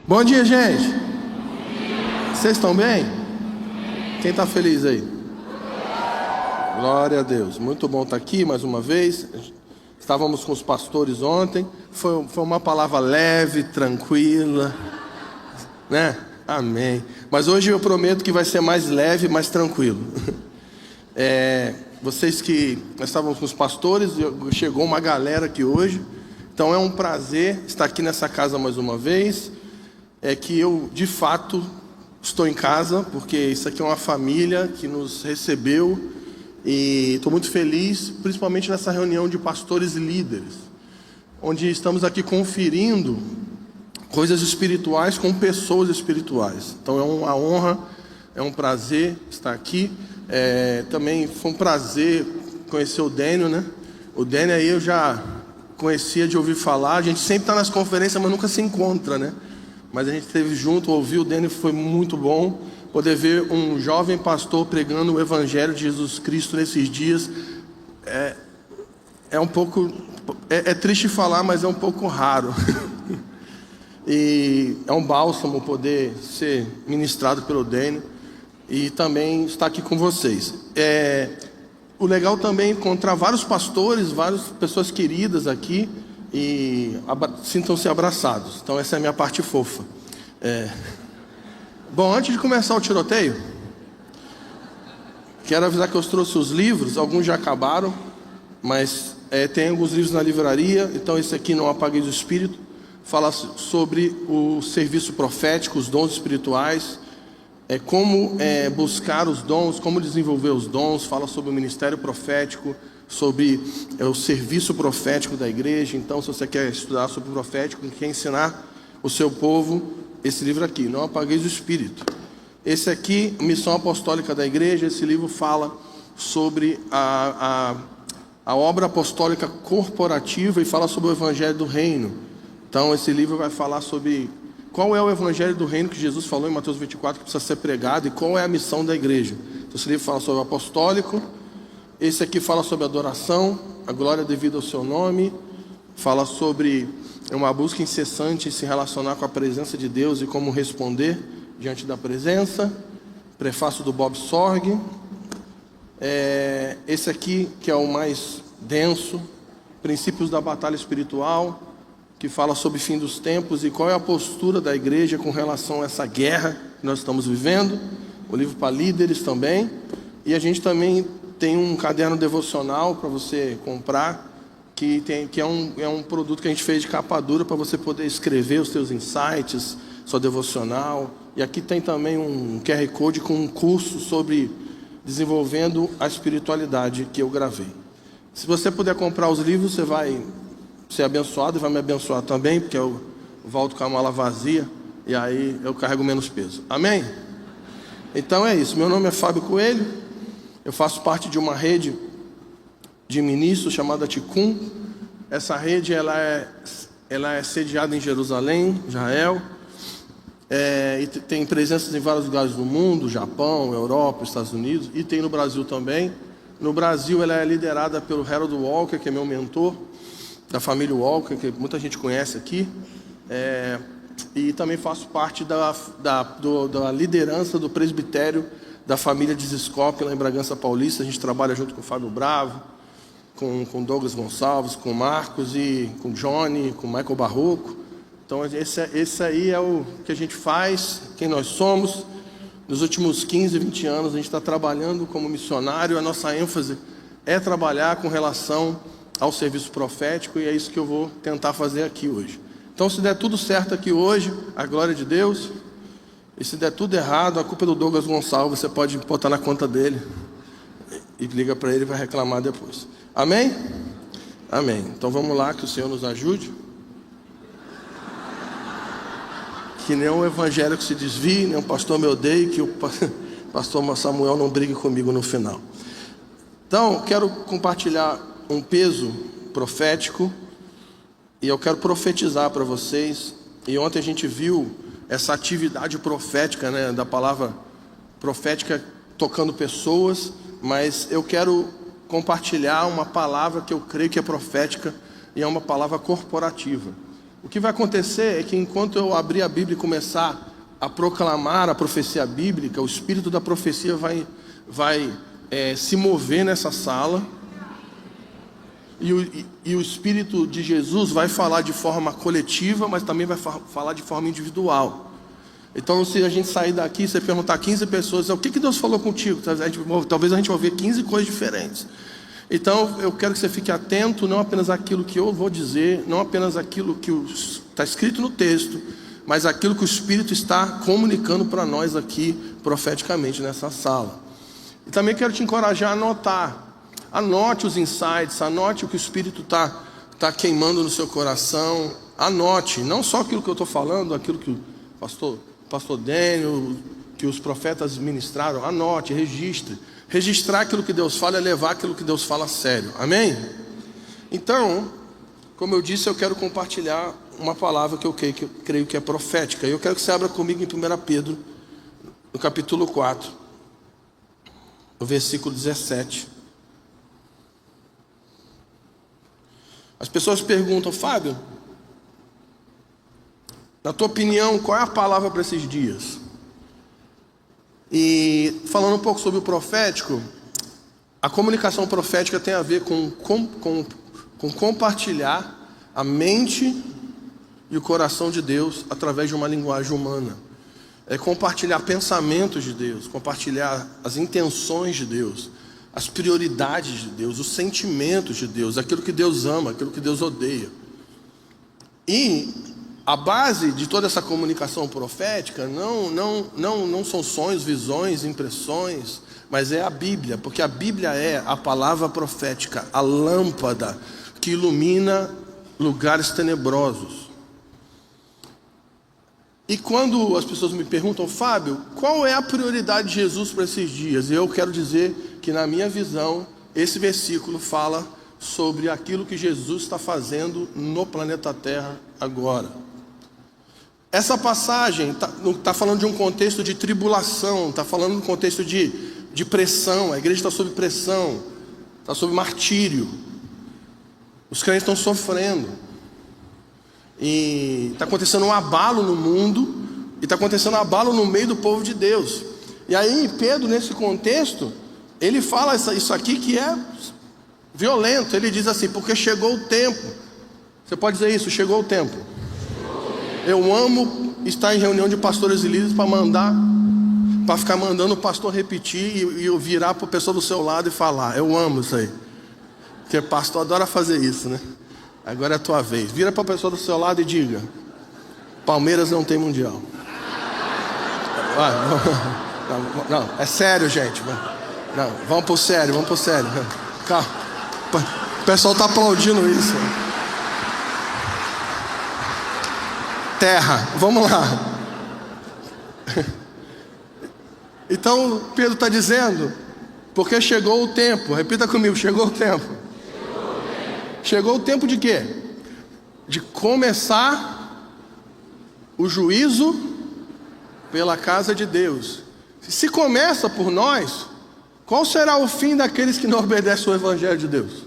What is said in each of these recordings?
Bom dia, gente. Vocês estão bem? Quem está feliz aí? Glória a Deus. Muito bom estar aqui mais uma vez. Estávamos com os pastores ontem. Foi uma palavra leve, tranquila, né? Amém. Mas hoje eu prometo que vai ser mais leve, mais tranquilo. Vocês que nós estávamos com os pastores, chegou uma galera aqui hoje. Então é um prazer estar aqui nessa casa mais uma vez. É que eu, de fato, estou em casa, porque isso aqui é uma família que nos recebeu e estou muito feliz, principalmente nessa reunião de pastores e líderes, onde estamos aqui conferindo coisas espirituais com pessoas espirituais. Então é uma honra, é um prazer estar aqui. Também foi um prazer conhecer o Dênio, né? O Dênio aí eu já conhecia de ouvir falar, a gente sempre está nas conferências, mas nunca se encontra, né? Mas a gente esteve junto, ouviu o Dênio, foi muito bom poder ver um jovem pastor pregando o Evangelho de Jesus Cristo nesses dias. É um pouco, é triste falar, mas é um pouco raro. E é um bálsamo poder ser ministrado pelo Dênio e também estar aqui com vocês. O legal também é encontrar vários pastores, várias pessoas queridas aqui, e sintam-se abraçados. Então essa é a minha parte fofa. Bom, antes de começar o tiroteio, quero avisar que eu trouxe os livros. Alguns já acabaram, mas tem alguns livros na livraria. Então esse aqui, Não Apagueis o Espírito, fala sobre o serviço profético, os dons espirituais, como buscar os dons, como desenvolver os dons. Fala sobre o ministério profético, sobre o serviço profético da igreja. Então, se você quer estudar sobre o profético, quer ensinar o seu povo, esse livro aqui, Não Apagueis o Espírito. Esse aqui, Missão Apostólica da Igreja. Esse livro fala sobre a obra apostólica corporativa e fala sobre o Evangelho do Reino. Então, esse livro vai falar sobre qual é o Evangelho do Reino que Jesus falou em Mateus 24, que precisa ser pregado, e qual é a missão da igreja. Então, esse livro fala sobre o apostólico. Esse aqui fala sobre adoração, a glória devida ao seu nome. Fala sobre uma busca incessante em se relacionar com a presença de Deus e como responder diante da presença. Prefácio do Bob Sorg. Esse aqui, que é o mais denso, Princípios da Batalha Espiritual, que fala sobre fim dos tempos e qual é a postura da igreja com relação a essa guerra que nós estamos vivendo. O livro para líderes também. E a gente também tem um caderno devocional para você comprar, que é um produto que a gente fez de capa dura para você poder escrever os seus insights, sua devocional. E aqui tem também um QR Code com um curso sobre desenvolvendo a espiritualidade que eu gravei. Se você puder comprar os livros, você vai ser abençoado e vai me abençoar também, porque eu volto com a mala vazia e aí eu carrego menos peso. Amém? Então é isso. Meu nome é Fábio Coelho. Eu faço parte de uma rede de ministros chamada Ticum. Essa rede ela é sediada em Jerusalém, Israel, e tem presenças em vários lugares do mundo, Japão, Europa, Estados Unidos, e tem no Brasil também. No Brasil ela é liderada pelo Harold Walker, que é meu mentor, da família Walker, que muita gente conhece aqui. E também faço parte da liderança do presbitério da família de Ziscope, lá em Bragança Paulista. A gente trabalha junto com o Fábio Bravo, com Douglas Gonçalves, com Marcos, e com Johnny, com Michael Barroco. Então esse aí é o que a gente faz, quem nós somos. Nos últimos 15, 20 anos a gente está trabalhando como missionário. A nossa ênfase é trabalhar com relação ao serviço profético, e é isso que eu vou tentar fazer aqui hoje. Então, se der tudo certo aqui hoje, a glória de Deus. E se der tudo errado, a culpa é do Douglas Gonçalves. Você pode botar na conta dele e liga para ele e vai reclamar depois. Amém? Amém. Então vamos lá, que o Senhor nos ajude. Que nenhum evangélico se desvie, nenhum pastor me odeie, que o pastor Samuel não brigue comigo no final. Então, quero compartilhar um peso profético e eu quero profetizar para vocês. E ontem a gente viu essa atividade profética, né, da palavra profética tocando pessoas, mas eu quero compartilhar uma palavra que eu creio que é profética e é uma palavra corporativa. O que vai acontecer é que enquanto eu abrir a Bíblia e começar a proclamar a profecia bíblica, o espírito da profecia vai se mover nessa sala, e o Espírito de Jesus vai falar de forma coletiva, mas também vai falar de forma individual. Então, se a gente sair daqui e você perguntar a 15 pessoas, o que Deus falou contigo? Talvez a gente vai ver 15 coisas diferentes. Então, eu quero que você fique atento, não apenas àquilo que eu vou dizer, não apenas àquilo que está escrito no texto, mas àquilo que o Espírito está comunicando para nós aqui, profeticamente, nessa sala. E também quero te encorajar a anotar. Anote os insights, anote o que o Espírito está queimando no seu coração. Anote, não só aquilo que eu estou falando, aquilo que o pastor Daniel, que os profetas ministraram. Anote, registre. Registrar aquilo que Deus fala é levar aquilo que Deus fala a sério. Amém? Então, como eu disse, eu quero compartilhar uma palavra que eu creio que é profética. Eu quero que você abra comigo em 1 Pedro, no capítulo 4, no versículo 17. As pessoas perguntam: Fábio, na tua opinião, qual é a palavra para esses dias? E falando um pouco sobre o profético, a comunicação profética tem a ver com compartilhar a mente e o coração de Deus através de uma linguagem humana. É compartilhar pensamentos de Deus, compartilhar as intenções de Deus, as prioridades de Deus, os sentimentos de Deus, aquilo que Deus ama, aquilo que Deus odeia. E a base de toda essa comunicação profética não são sonhos, visões, impressões, mas é a Bíblia, porque a Bíblia é a palavra profética, a lâmpada que ilumina lugares tenebrosos. E quando as pessoas me perguntam: Fábio, qual é a prioridade de Jesus para esses dias? Eu quero dizer que, na minha visão, esse versículo fala sobre aquilo que Jesus está fazendo no planeta Terra agora. Essa passagem está falando de um contexto de tribulação, está falando de um contexto de pressão. A igreja está sob pressão, está sob martírio. Os crentes estão sofrendo. E está acontecendo um abalo no mundo, e está acontecendo um abalo no meio do povo de Deus. E aí Pedro, nesse contexto, ele fala isso aqui que é violento. Ele diz assim: porque chegou o tempo. Você pode dizer isso: chegou o tempo. Eu amo estar em reunião de pastores e líderes para ficar mandando o pastor repetir e eu virar para a pessoa do seu lado e falar. Eu amo isso aí, porque pastor adora fazer isso, né? Agora é a tua vez. Vira para a pessoa do seu lado e diga: Palmeiras não tem mundial. Não, é sério, gente. Não, vamos pro sério. Calma. O pessoal está aplaudindo isso. Terra, vamos lá. Então Pedro está dizendo: porque chegou o tempo. Repita comigo: chegou o tempo. Chegou o tempo de quê? De começar o juízo pela casa de Deus. Se começa por nós, qual será o fim daqueles que não obedecem o Evangelho de Deus?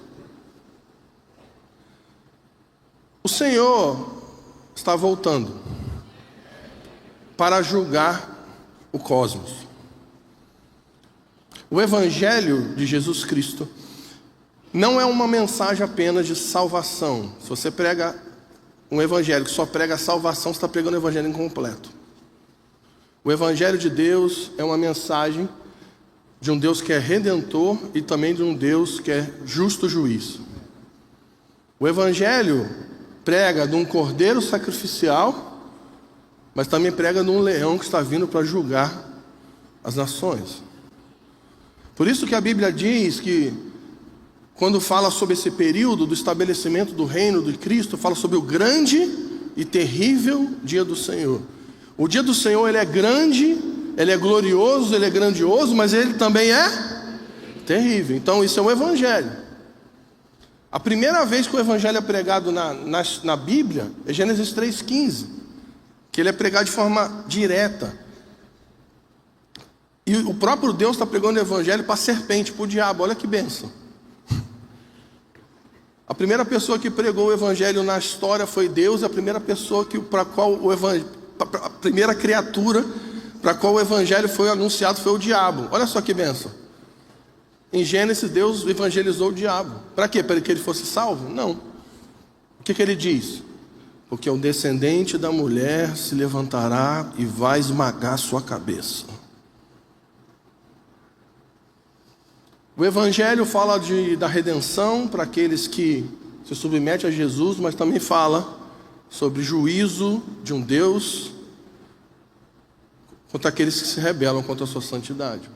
O Senhor está voltando para julgar o cosmos. O Evangelho de Jesus Cristo não é uma mensagem apenas de salvação. Se você prega um evangelho que só prega a salvação, você está pregando o evangelho incompleto. O evangelho de Deus é uma mensagem de um Deus que é redentor e também de um Deus que é justo juiz. O evangelho prega de um cordeiro sacrificial, mas também prega de um leão que está vindo para julgar as nações. Por isso que a Bíblia diz que, quando fala sobre esse período do estabelecimento do reino de Cristo, fala sobre o grande e terrível dia do Senhor. O dia do Senhor, ele é grande, ele é glorioso, ele é grandioso, mas ele também é terrível. Então isso é o Evangelho. A primeira vez que o Evangelho é pregado na Bíblia é Gênesis 3,15, que ele é pregado de forma direta. E o próprio Deus está pregando o Evangelho para a serpente, para o diabo. Olha que bênção. A primeira pessoa que pregou o evangelho na história foi Deus. A primeira pessoa a primeira criatura para a qual o evangelho foi anunciado foi o diabo. Olha só que bênção. Em Gênesis, Deus evangelizou o diabo. Para quê? Para que ele fosse salvo? Não. O que ele diz? Porque o descendente da mulher se levantará e vai esmagar sua cabeça. O evangelho fala da redenção para aqueles que se submetem a Jesus, mas também fala sobre juízo de um Deus contra aqueles que se rebelam contra a sua santidade.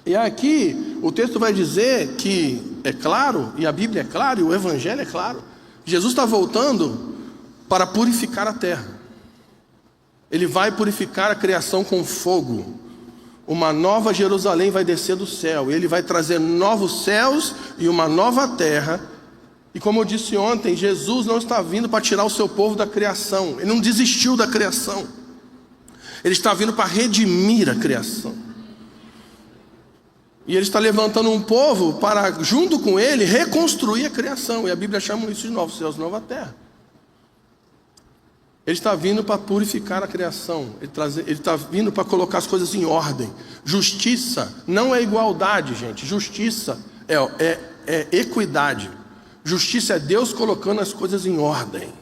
E aqui o texto vai dizer que é claro, e a Bíblia é clara, e o evangelho é claro. Jesus está voltando para purificar a terra. Ele vai purificar a criação com fogo. Uma nova Jerusalém vai descer do céu. Ele vai trazer novos céus e uma nova terra. E como eu disse ontem, Jesus não está vindo para tirar o seu povo da criação. Ele não desistiu da criação. Ele está vindo para redimir a criação. E ele está levantando um povo para, junto com ele, reconstruir a criação. E a Bíblia chama isso de novos céus e nova terra. Ele está vindo para purificar a criação. Ele está vindo para colocar as coisas em ordem. Justiça não é igualdade, gente. Justiça é equidade. Justiça é Deus colocando as coisas em ordem.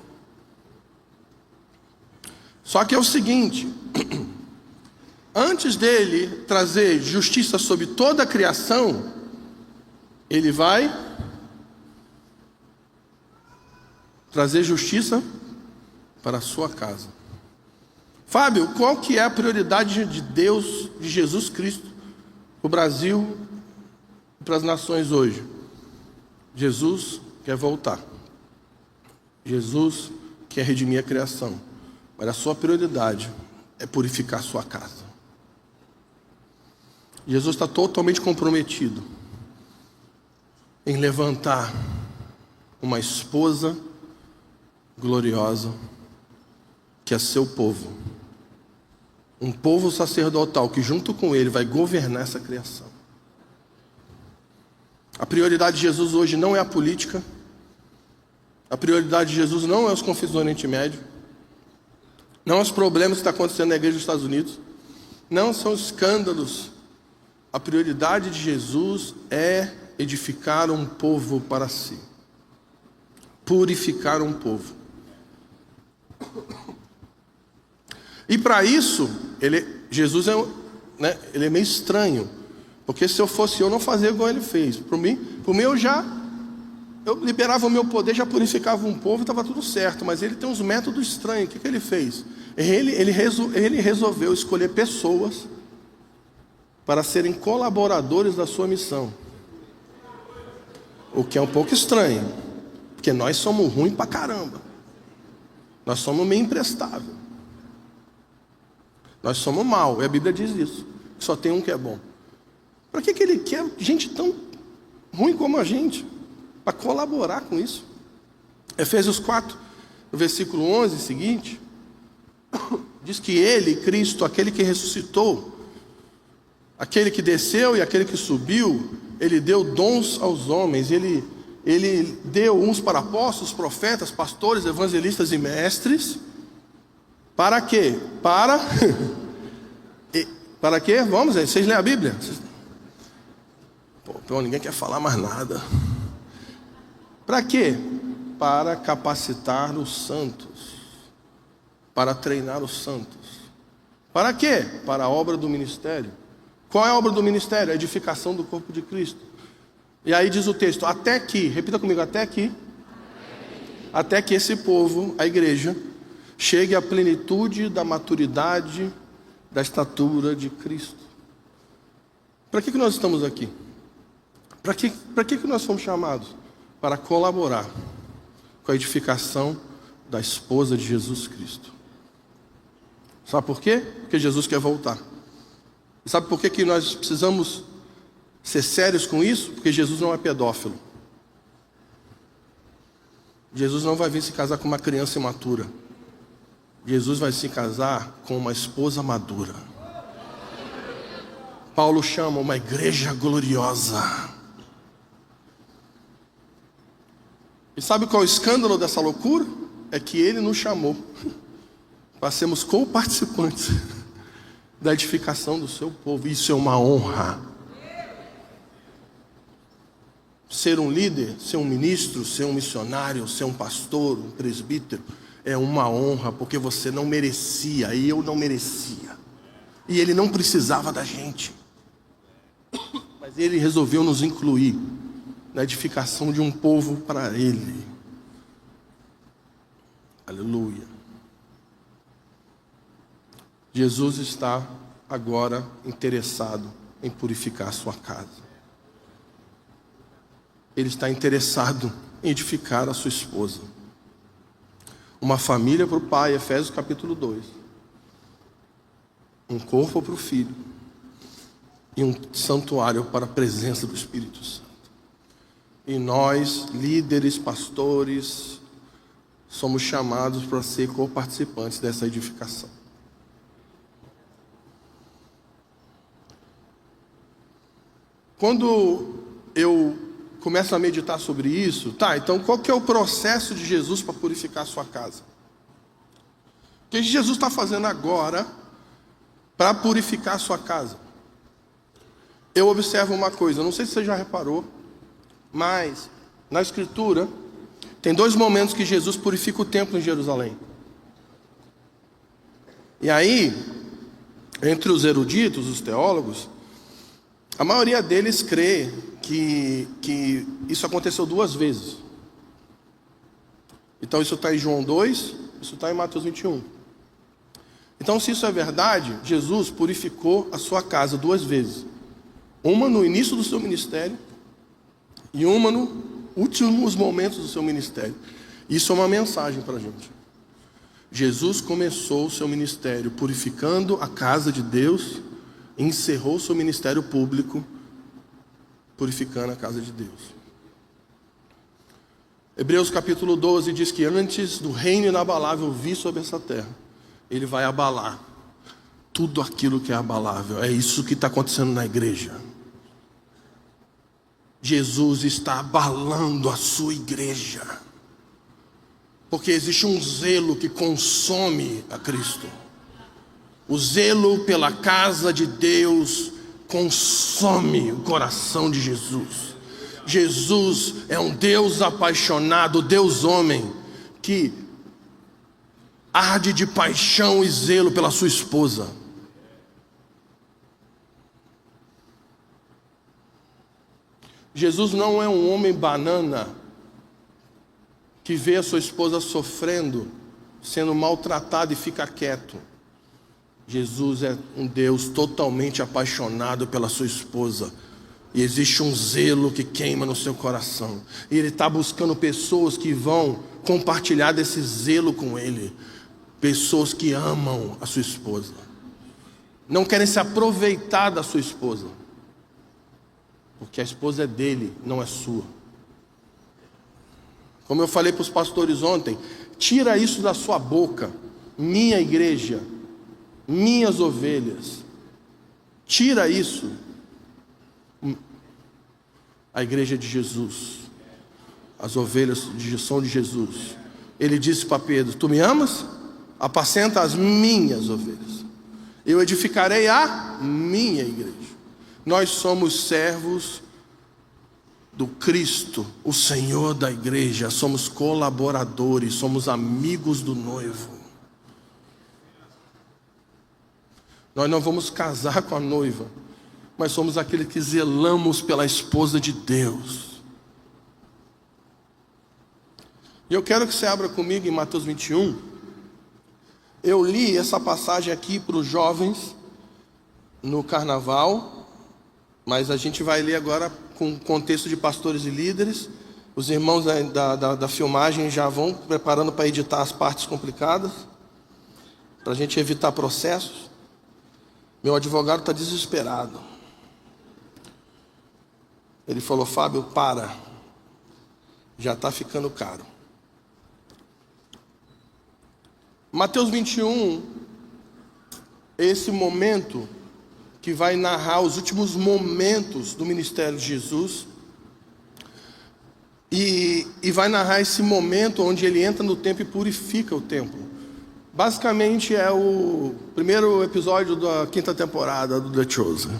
Só que é o seguinte: antes dele trazer justiça sobre toda a criação, ele vai trazer justiça para a sua casa. Fábio, qual que é a prioridade de Deus, de Jesus Cristo, para o Brasil e para as nações hoje? Jesus quer voltar. Jesus quer redimir a criação. Mas a sua prioridade é purificar a sua casa. Jesus está totalmente comprometido em levantar uma esposa gloriosa, que é seu povo. Um povo sacerdotal que junto com ele vai governar essa criação. A prioridade de Jesus hoje não é a política. A prioridade de Jesus não é os conflitos do Oriente Médio. Não os problemas que estão acontecendo na igreja dos Estados Unidos. Não são escândalos. A prioridade de Jesus é edificar um povo para si. Purificar um povo. E para isso, Jesus ele é meio estranho. Porque se eu fosse eu, não fazia igual ele fez. Por mim eu liberava o meu poder, já purificava um povo e estava tudo certo. Mas ele tem uns métodos estranhos. O que ele fez? Ele resolveu escolher pessoas para serem colaboradores da sua missão. O que é um pouco estranho, porque nós somos ruins pra caramba. Nós somos meio imprestáveis. Nós somos mal, e a Bíblia diz isso. Só tem um que é bom. Para que ele quer gente tão ruim como a gente? Para colaborar com isso. Efésios 4, no versículo 11 seguinte, diz que ele, Cristo, aquele que ressuscitou, aquele que desceu e aquele que subiu, ele deu dons aos homens. Ele deu uns para apóstolos, profetas, pastores, evangelistas e mestres. Para quê? Para quê? Vamos, vocês lêem a Bíblia? Pô, ninguém quer falar mais nada. Para quê? Para capacitar os santos. Para treinar os santos. Para quê? Para a obra do ministério. Qual é a obra do ministério? A edificação do corpo de Cristo. E aí diz o texto, até que, repita comigo, até que esse povo, a igreja, chegue à plenitude da maturidade, da estatura de Cristo. Para que nós estamos aqui? Para que nós fomos chamados? Para colaborar com a edificação da esposa de Jesus Cristo. Sabe por quê? Porque Jesus quer voltar. E sabe por que nós precisamos ser sérios com isso? Porque Jesus não é pedófilo. Jesus não vai vir se casar com uma criança imatura. Jesus vai se casar com uma esposa madura. Paulo chama uma igreja gloriosa. E sabe qual é o escândalo dessa loucura? É que ele nos chamou para sermos co-participantes da edificação do seu povo. Isso é uma honra. Ser um líder, ser um ministro, ser um missionário, ser um pastor, um presbítero, é uma honra, porque você não merecia, e eu não merecia. E ele não precisava da gente. Mas ele resolveu nos incluir na edificação de um povo para ele. Aleluia. Jesus está agora interessado em purificar a sua casa. Ele está interessado em edificar a sua esposa. Uma família para o pai, Efésios capítulo 2. Um corpo para o filho. E um santuário para a presença do Espírito Santo. E nós, líderes, pastores, somos chamados para ser co-participantes dessa edificação. Quando eu começo a meditar sobre isso, então qual que é o processo de Jesus para purificar a sua casa? O que Jesus está fazendo agora para purificar a sua casa? Eu observo uma coisa, não sei se você já reparou, mas na Escritura tem 2 momentos que Jesus purifica o templo em Jerusalém. E aí, entre os eruditos, os teólogos, a maioria deles crê que isso aconteceu 2 vezes. Então isso está em João 2, isso está em Mateus 21. Então, se isso é verdade, Jesus purificou a sua casa 2 vezes. Uma no início do seu ministério e uma nos últimos momentos do seu ministério. Isso é uma mensagem para a gente. Jesus começou o seu ministério purificando a casa de Deus, e encerrou o seu ministério público purificando a casa de Deus. Hebreus capítulo 12 diz que antes do reino inabalável vir sobre essa terra, ele vai abalar tudo aquilo que é abalável. É isso que está acontecendo na igreja. Jesus está abalando a sua igreja, porque existe um zelo que consome a Cristo. O zelo pela casa de Deus consome o coração de Jesus. Jesus é um Deus apaixonado, Deus homem, que arde de paixão e zelo pela sua esposa. Jesus não é um homem banana que vê a sua esposa sofrendo, sendo maltratado e fica quieto. Jesus é um Deus totalmente apaixonado pela sua esposa. E existe um zelo que queima no seu coração. E Ele está buscando pessoas que vão compartilhar desse zelo com Ele. Pessoas que amam a sua esposa. Não querem se aproveitar da sua esposa. Porque a esposa é dele, não é sua. Como eu falei para os pastores ontem, tira isso da sua boca. Minha igreja, minhas ovelhas. Tira isso. A igreja de Jesus. As ovelhas são de Jesus. Ele disse para Pedro: tu me amas? Apacenta as minhas ovelhas. Eu edificarei a minha igreja. Nós somos servos do Cristo, o Senhor da igreja. Somos colaboradores, somos amigos do noivo. Nós não vamos casar com a noiva, mas somos aqueles que zelamos pela esposa de Deus. E eu quero que você abra comigo em Mateus 21. Eu li essa passagem aqui para os jovens no carnaval, mas a gente vai ler agora com o contexto de pastores e líderes. Os irmãos da filmagem já vão preparando para editar as partes complicadas, para a gente evitar processos. Meu advogado está desesperado. Ele falou: Fábio, para, já está ficando caro. Mateus 21, esse momento que vai narrar os últimos momentos do ministério de Jesus. E e vai narrar esse momento onde ele entra no templo e purifica o templo. Basicamente é o primeiro episódio da 5ª temporada do The Chosen,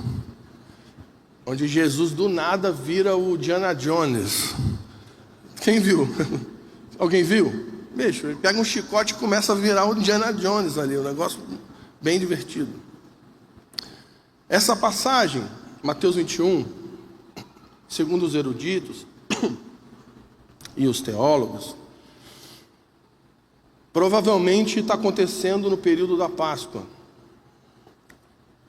onde Jesus do nada vira o Indiana Jones. Quem viu? Alguém viu? Bicho, ele pega um chicote e começa a virar o Indiana Jones ali, um negócio bem divertido. Essa passagem, Mateus 21, segundo os eruditos e os teólogos, provavelmente está acontecendo no período da Páscoa,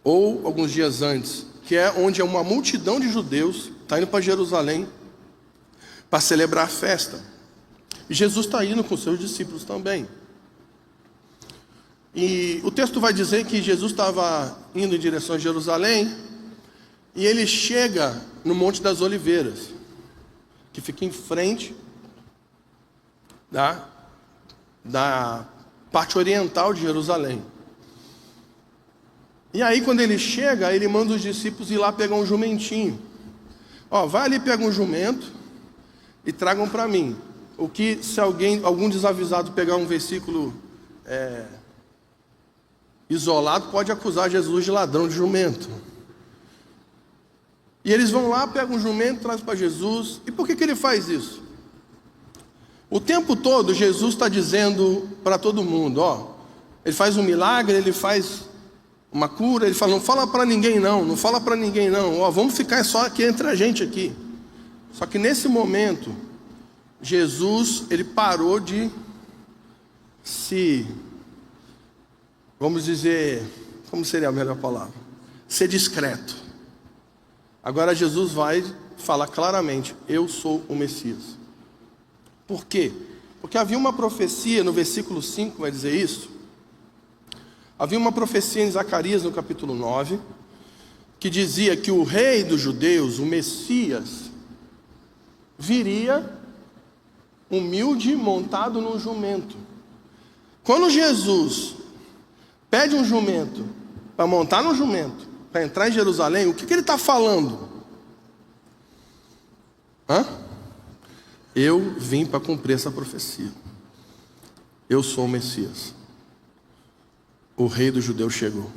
ou alguns dias antes, que é onde uma multidão de judeus está indo para Jerusalém para celebrar a festa. E Jesus está indo com seus discípulos também. E o texto vai dizer que Jesus estava indo em direção a Jerusalém, e ele chega no Monte das Oliveiras, que fica em frente da parte oriental de Jerusalém. E aí quando ele chega, ele manda os discípulos ir lá pegar um jumentinho. Vai ali, pega um jumento e tragam para mim. O que se algum desavisado pegar um versículo isolado, pode acusar Jesus de ladrão de jumento. E eles vão lá, pegam um jumento, trazem para Jesus. E por que ele faz isso? O tempo todo Jesus está dizendo para todo mundo, ele faz um milagre, ele faz uma cura, ele fala, não fala para ninguém não fala para ninguém não, vamos ficar só aqui entre a gente aqui. Só que nesse momento, Jesus, ele parou de vamos dizer, como seria a melhor palavra? Ser discreto. Agora Jesus vai falar claramente, eu sou o Messias. Por quê? Porque havia uma profecia, no versículo 5 vai dizer isso. Havia uma profecia em Zacarias, no capítulo 9, que dizia que o rei dos judeus, o Messias, viria humilde, montado num jumento. Quando Jesus pede um jumento, para montar no jumento, para entrar em Jerusalém, o que ele está falando? Eu vim para cumprir essa profecia. Eu sou o Messias. O rei dos judeus chegou.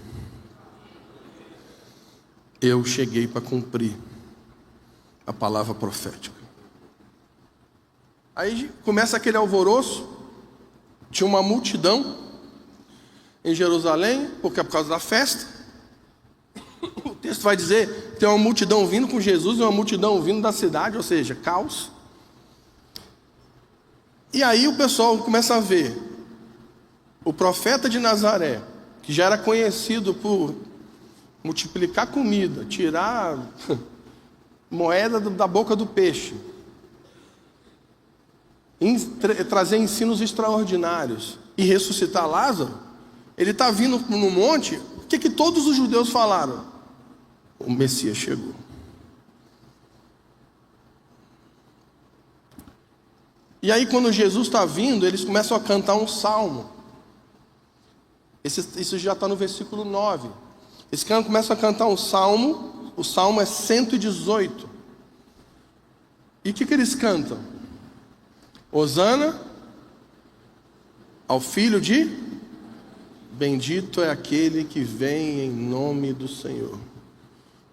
Eu cheguei para cumprir a palavra profética. Aí começa aquele alvoroço. Tinha uma multidão em Jerusalém, porque é por causa da festa. O texto vai dizer que tem uma multidão vindo com Jesus e uma multidão vindo da cidade, ou seja, caos. E aí o pessoal começa a ver o profeta de Nazaré, que já era conhecido por multiplicar comida, tirar moeda da boca do peixe, trazer ensinos extraordinários e ressuscitar Lázaro. Ele está vindo no monte. O que todos os judeus falaram? O Messias chegou. E aí quando Jesus está vindo, eles começam a cantar um salmo. Isso já está no versículo 9. Eles começam a cantar um salmo. O salmo é 118. E o que eles cantam? Hosana ao filho de... Bendito é aquele que vem em nome do Senhor.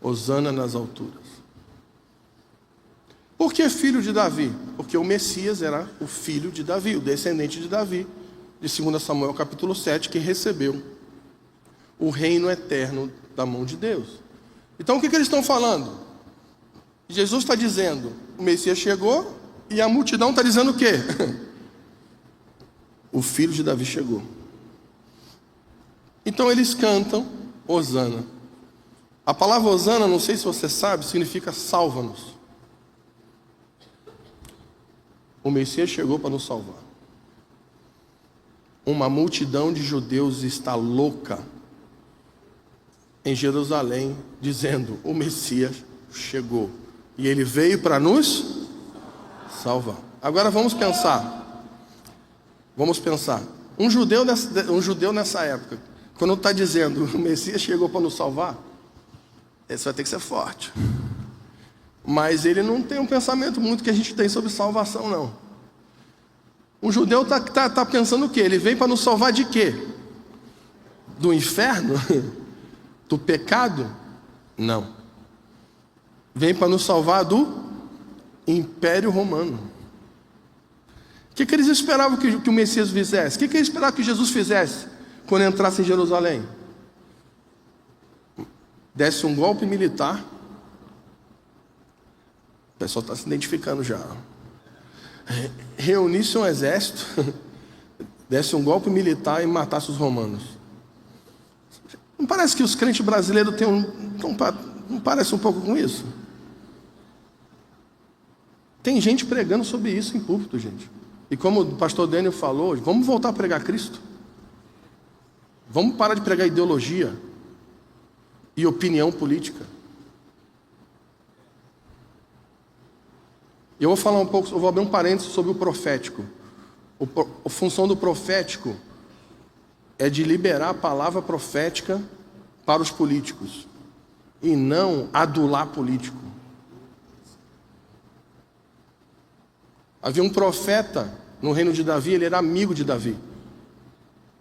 Hosana nas alturas. Por que filho de Davi? Porque o Messias era o filho de Davi, o descendente de Davi, de 2 Samuel capítulo 7, que recebeu o reino eterno da mão de Deus. Então o que eles estão falando? Jesus está dizendo, o Messias chegou, e a multidão está dizendo o quê? O filho de Davi chegou. Então eles cantam Hosana. A palavra Hosana, não sei se você sabe, significa salva-nos. O Messias chegou para nos salvar. Uma multidão de judeus está louca em Jerusalém, dizendo, o Messias chegou. E ele veio para nos salvar. Agora vamos pensar. Um judeu nessa época, quando está dizendo, o Messias chegou para nos salvar, esse vai ter que ser forte. Mas ele não tem um pensamento muito que a gente tem sobre salvação, não. Um judeu tá pensando o quê? Ele veio para nos salvar de quê? Do inferno? Do pecado? Não. Vem para nos salvar do Império Romano. O que eles esperavam que o Messias fizesse? O que eles esperavam que Jesus fizesse quando entrasse em Jerusalém? Desse um golpe militar. O pessoal está se identificando já. Reunisse um exército, desse um golpe militar e matasse os romanos. Não parece que os crentes brasileiros têm não parece um pouco com isso? Tem gente pregando sobre isso em púlpito, gente. E como o pastor Daniel falou, vamos voltar a pregar Cristo. Vamos parar de pregar ideologia e opinião política. Eu vou falar um pouco, eu vou abrir um parênteses sobre o profético. A função do profético é de liberar a palavra profética para os políticos e não adular político. Havia um profeta no reino de Davi, ele era amigo de Davi.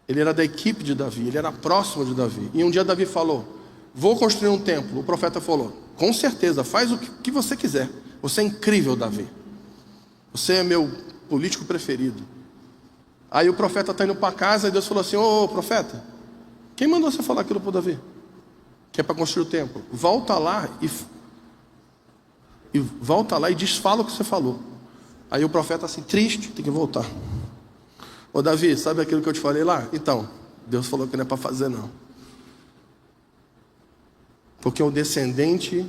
Ele era da equipe de Davi, ele era próximo de Davi. E um dia Davi falou: vou construir um templo. O profeta falou: com certeza, faz o que você quiser. Você é incrível, Davi. Você é meu político preferido. Aí o profeta está indo para casa e Deus falou assim: ô profeta, quem mandou você falar aquilo para Davi? Que é para construir o templo. Volta lá e desfala o que você falou. Aí o profeta assim, triste, tem que voltar. Ô Davi, sabe aquilo que eu te falei lá? Então, Deus falou que não é para fazer não. Porque o descendente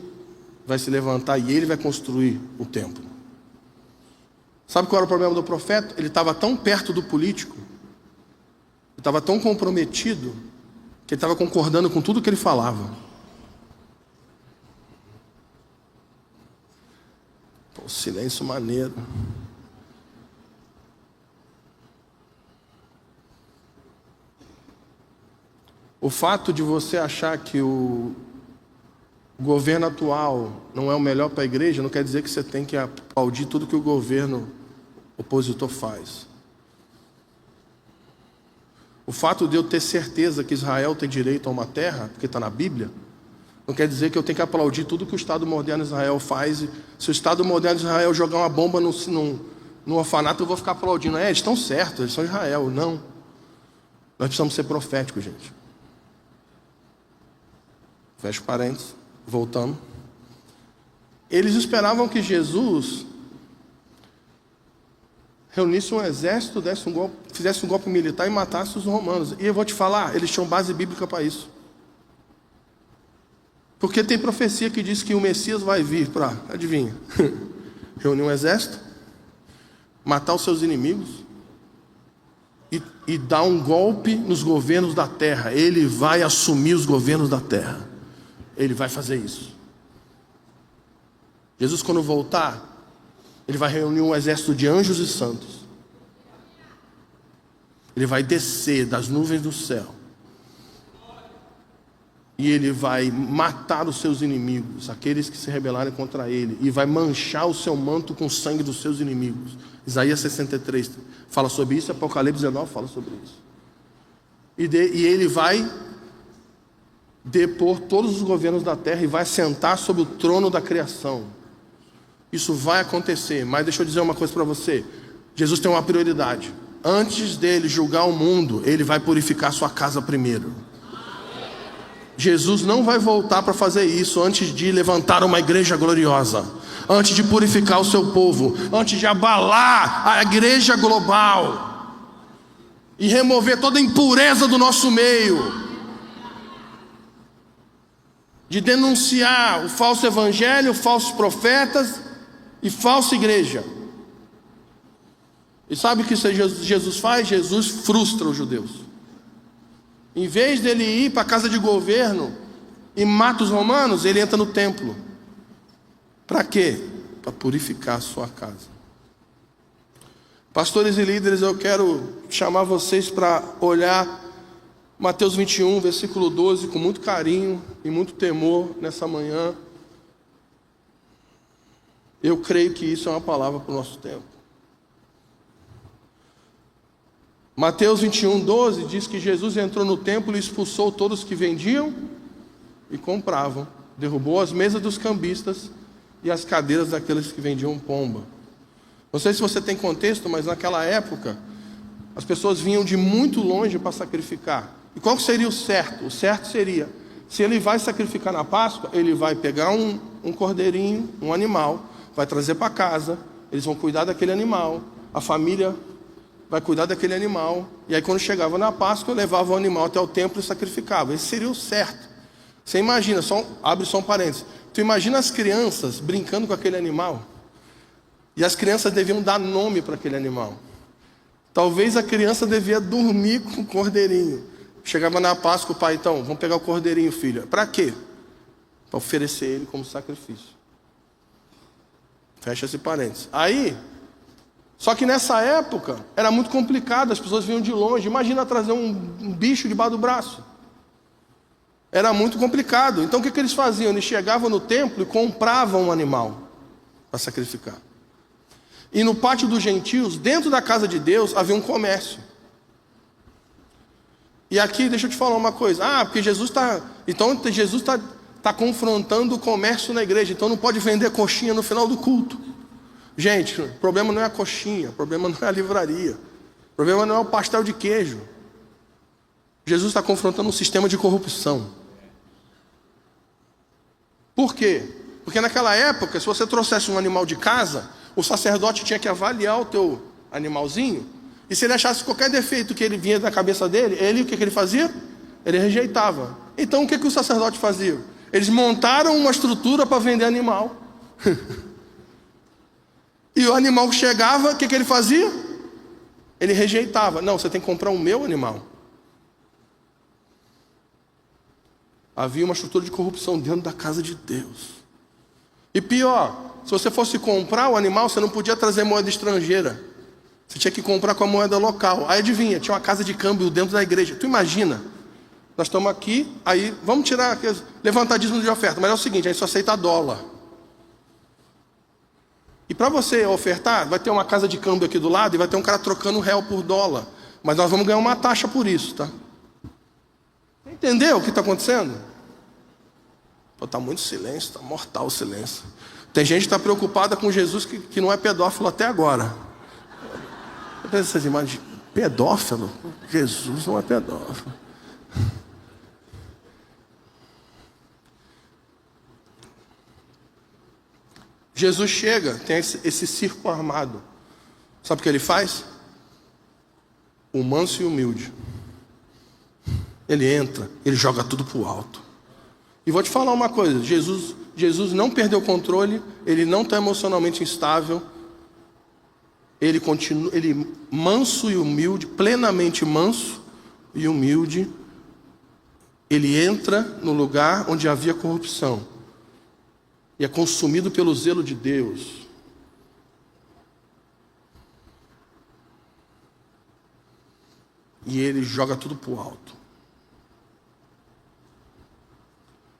vai se levantar e ele vai construir o templo. Sabe qual era o problema do profeta? Ele estava tão perto do político, ele estava tão comprometido, que ele estava concordando com tudo que ele falava. Pô, silêncio maneiro. O fato de você achar que o governo atual não é o melhor para a igreja, não quer dizer que você tem que aplaudir tudo que o governo opositor faz. O fato de eu ter certeza que Israel tem direito a uma terra, porque está na Bíblia, não quer dizer que eu tenho que aplaudir tudo que o Estado moderno de Israel faz. Se o Estado moderno de Israel jogar uma bomba no orfanato, eu vou ficar aplaudindo. Eles estão certos, eles são Israel. Não. Nós precisamos ser proféticos, gente. Fecha parênteses. Voltando. Eles esperavam que Jesus reunisse um exército, fizesse um golpe militar e matasse os romanos. E eu vou te falar, eles tinham base bíblica para isso. Porque tem profecia que diz que o Messias vai vir para, adivinha, reunir um exército, matar os seus inimigos e dar um golpe nos governos da terra. Ele vai assumir os governos da terra. Ele vai fazer isso. Jesus, quando voltar, ele vai reunir um exército de anjos e santos. Ele vai descer das nuvens do céu. E ele vai matar os seus inimigos, aqueles que se rebelarem contra ele. E vai manchar o seu manto com o sangue dos seus inimigos. Isaías 63 fala sobre isso, Apocalipse 19 fala sobre isso. E ele vai depor todos os governos da terra e vai sentar sobre o trono da criação. Isso vai acontecer, mas deixa eu dizer uma coisa para você. Jesus tem uma prioridade. Antes dele julgar o mundo, ele vai purificar sua casa primeiro. Jesus não vai voltar para fazer isso antes de levantar uma igreja gloriosa, antes de purificar o seu povo, antes de abalar a igreja global e remover toda a impureza do nosso meio, de denunciar o falso evangelho, falsos profetas e falsa igreja. E sabe o que Jesus faz? Jesus frustra os judeus. Em vez dele ir para a casa de governo e mata os romanos, ele entra no templo. Para quê? Para purificar a sua casa. Pastores e líderes, eu quero chamar vocês para olhar Mateus 21, versículo 12, com muito carinho e muito temor nessa manhã. Eu creio que isso é uma palavra para o nosso tempo. Mateus 21:12 diz que Jesus entrou no templo e expulsou todos que vendiam e compravam. Derrubou as mesas dos cambistas e as cadeiras daqueles que vendiam pomba. Não sei se você tem contexto, mas naquela época as pessoas vinham de muito longe para sacrificar. E qual seria o certo? O certo seria, se ele vai sacrificar na Páscoa, ele vai pegar um cordeirinho, um animal, vai trazer para casa, eles vão cuidar daquele animal, a família vai cuidar daquele animal, e aí quando chegava na Páscoa, levava o animal até o templo e sacrificava. Esse seria o certo. Você imagina, abre só um parênteses, tu imagina as crianças brincando com aquele animal, e as crianças deviam dar nome para aquele animal. Talvez a criança devia dormir com o cordeirinho. Chegava na Páscoa, o pai, então, vamos pegar o cordeirinho, filha. Para quê? Para oferecer ele como sacrifício. Fecha esse parênteses. Aí, só que nessa época, era muito complicado, as pessoas vinham de longe. Imagina trazer um bicho debaixo do braço. Era muito complicado. Então o que eles faziam? Eles chegavam no templo e compravam um animal para sacrificar. E no pátio dos gentios, dentro da casa de Deus, havia um comércio. E aqui, deixa eu te falar uma coisa. Porque Jesus está confrontando o comércio na igreja. Então não pode vender coxinha no final do culto. Gente, o problema não é a coxinha. O problema não é a livraria. O problema não é o pastel de queijo. Jesus está confrontando um sistema de corrupção. Por quê? Porque naquela época, se você trouxesse um animal de casa, o sacerdote tinha que avaliar o teu animalzinho, e se ele achasse qualquer defeito que ele vinha da cabeça dele, o que ele fazia? Ele rejeitava. Então o que o sacerdote fazia? Eles montaram uma estrutura para vender animal. E o animal chegava, o que ele fazia? Ele rejeitava. Não, você tem que comprar o meu animal. Havia uma estrutura de corrupção dentro da casa de Deus. E pior, se você fosse comprar o animal, você não podia trazer moeda estrangeira. Você tinha que comprar com a moeda local. Aí adivinha, tinha uma casa de câmbio dentro da igreja. Tu imagina, nós estamos aqui, aí vamos tirar aqueles levantadismo de oferta. Mas é o seguinte, a gente só aceita dólar. E para você ofertar, vai ter uma casa de câmbio aqui do lado e vai ter um cara trocando real por dólar. Mas nós vamos ganhar uma taxa por isso, tá? Entendeu o que está acontecendo? Está muito silêncio, está mortal o silêncio. Tem gente que está preocupada com Jesus que não é pedófilo até agora. Eu penso assim, mas pedófilo? Jesus não é pedófilo. Jesus chega, tem esse circo armado. Sabe o que ele faz? O manso e humilde. Ele entra, ele joga tudo para o alto. E vou te falar uma coisa, Jesus não perdeu o controle, ele não está emocionalmente instável, ele continua, ele manso e humilde, plenamente manso e humilde, ele entra no lugar onde havia corrupção, e é consumido pelo zelo de Deus. E ele joga tudo para o alto.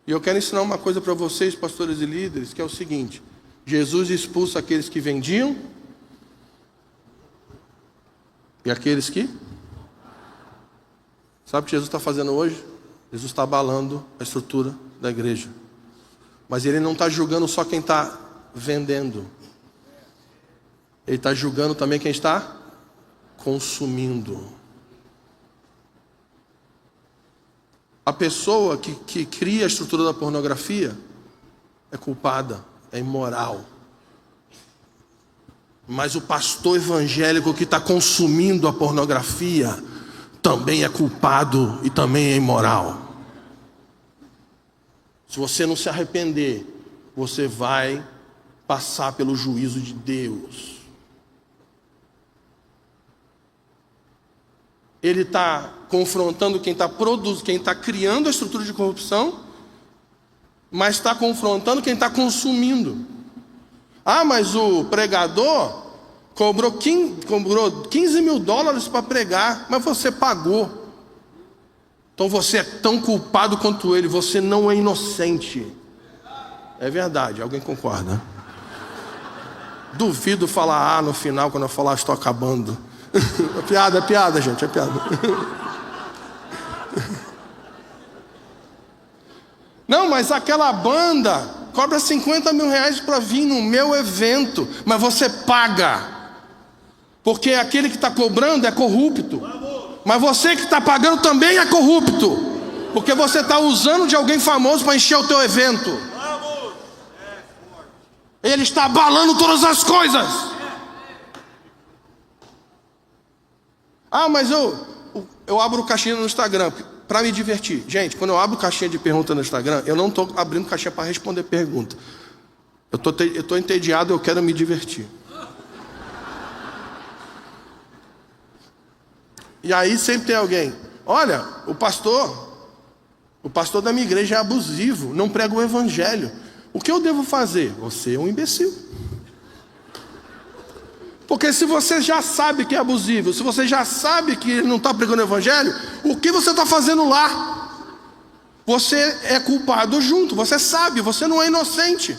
E eu quero ensinar uma coisa para vocês, pastores e líderes, que é o seguinte: Jesus expulsa aqueles que vendiam e aqueles que... Sabe o que Jesus está fazendo hoje? Jesus está abalando a estrutura da igreja. Mas ele não está julgando só quem está vendendo. Ele está julgando também quem está consumindo. A pessoa que cria a estrutura da pornografia é culpada, é imoral. Mas o pastor evangélico que está consumindo a pornografia também é culpado e também é imoral. Se você não se arrepender, você vai passar pelo juízo de Deus. Ele está confrontando quem está criando a estrutura de corrupção, mas está confrontando quem está consumindo. Mas o pregador cobrou 15 mil dólares para pregar, mas você pagou. Então você é tão culpado quanto ele, você não é inocente. É verdade, alguém concorda? Duvido falar no final, quando eu falar estou acabando. É piada, gente, é piada. Não, mas aquela banda cobra 50 mil reais para vir no meu evento, mas você paga, porque aquele que está cobrando é corrupto, mas você que está pagando também é corrupto, porque você está usando de alguém famoso para encher o teu evento. Ele está abalando todas as coisas. Ah, mas eu abro caixinha no Instagram para me divertir. Gente, quando eu abro caixinha de pergunta no Instagram, eu não estou abrindo caixinha para responder pergunta. Eu estou entediado, eu quero me divertir. E aí sempre tem alguém: olha, o pastor da minha igreja é abusivo, não prega o evangelho. O que eu devo fazer? Você é um imbecil. Porque se você já sabe que é abusivo, se você já sabe que ele não está pregando o evangelho, o que você está fazendo lá? Você é culpado junto, você sabe, você não é inocente.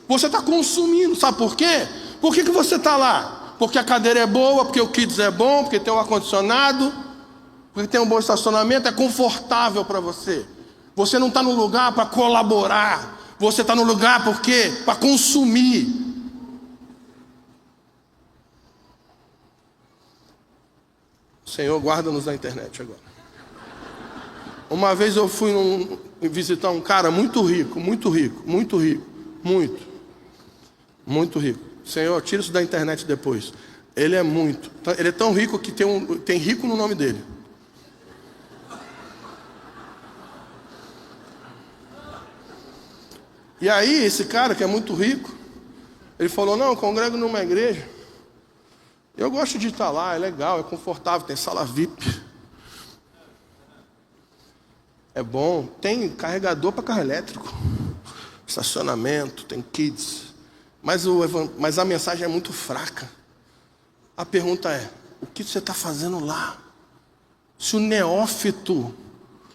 Você está consumindo, sabe por quê? Por que você está lá? Porque a cadeira é boa, porque o kids é bom, porque tem um ar-condicionado, porque tem um bom estacionamento, é confortável para você. Você não está no lugar para colaborar, você está no lugar por quê? Para consumir. Senhor, guarda-nos na internet agora. Uma vez eu fui visitar um cara muito rico. Senhor, tira isso da internet depois. Ele é tão rico que tem rico no nome dele. E aí, esse cara que é muito rico, ele falou: não, eu congrego numa igreja. Eu gosto de estar lá, é legal, é confortável, tem sala VIP. É bom, tem carregador para carro elétrico, estacionamento, tem kids. Mas a mensagem é muito fraca. A pergunta é: o que você está fazendo lá? Se o neófito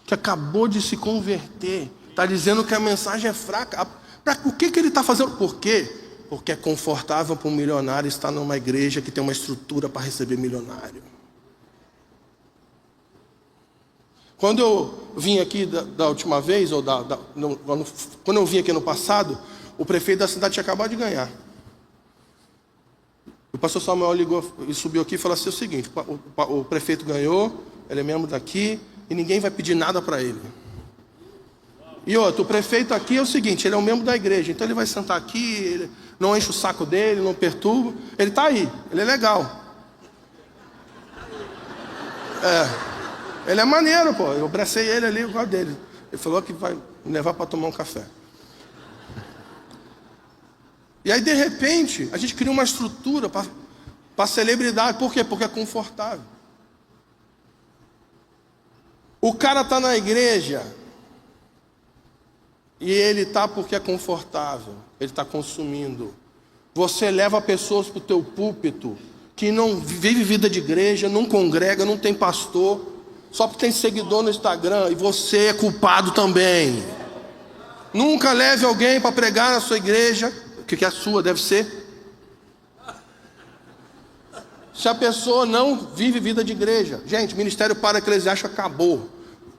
que acabou de se converter está dizendo que a mensagem é fraca, o que ele está fazendo? Por quê? Porque é confortável para um milionário estar numa igreja que tem uma estrutura para receber milionário. Quando eu vim aqui da última vez, quando eu vim aqui no passado, o prefeito da cidade tinha acabado de ganhar. O pastor Samuel ligou e subiu aqui e falou assim: o seguinte, o prefeito ganhou, ele é membro daqui, e ninguém vai pedir nada para ele. E outro, o prefeito aqui é o seguinte, ele é um membro da igreja, então ele vai sentar aqui, ele não enche o saco dele, não perturba, ele está aí, ele é legal. Ele é maneiro, pô, eu abracei ele ali, eu gosto dele. Ele falou que vai me levar para tomar um café. E aí, de repente, a gente cria uma estrutura para celebridade. Por quê? Porque é confortável. O cara está na igreja e ele está porque é confortável, ele está consumindo. Você leva pessoas para o teu púlpito que não vive vida de igreja, não congrega, não tem pastor, só porque tem seguidor no Instagram, e você é culpado também. Nunca leve alguém para pregar na sua igreja, que é a sua, deve ser. Se a pessoa não vive vida de igreja, gente, ministério para eclesiástico acabou.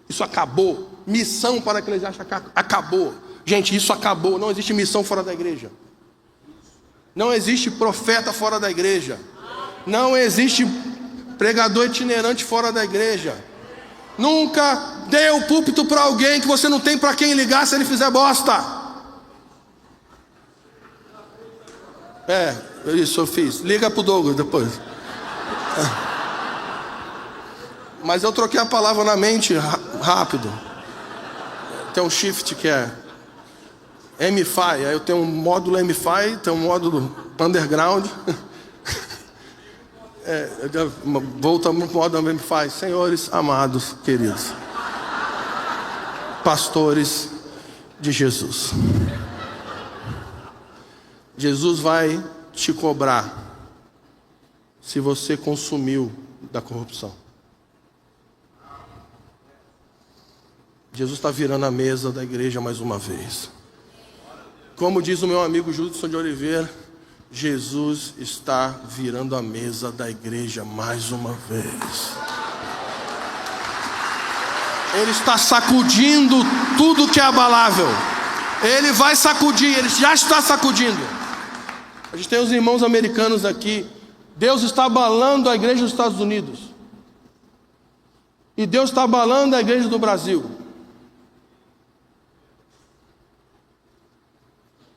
Isso acabou. Missão para eclesiástico acabou. Gente, isso acabou. Não existe missão fora da igreja. Não existe profeta fora da igreja. Não existe pregador itinerante fora da igreja. Nunca dê o púlpito para alguém que você não tem para quem ligar se ele fizer bosta. Isso eu fiz. Liga pro Douglas depois. Mas eu troquei a palavra na mente rápido. Tem um shift que é MFI. Aí eu tenho um módulo MFI, tem um módulo underground. Voltamos para o módulo MFI. Senhores amados, queridos, pastores de Jesus. Jesus vai te cobrar se você consumiu da corrupção. Jesus está virando a mesa da igreja mais uma vez. Como diz o meu amigo Judson de Oliveira, Jesus está virando a mesa da igreja mais uma vez. Ele está sacudindo tudo que é abalável. Ele vai sacudir, ele já está sacudindo. A gente tem os irmãos americanos aqui. Deus está abalando a igreja dos Estados Unidos. E Deus está abalando a igreja do Brasil.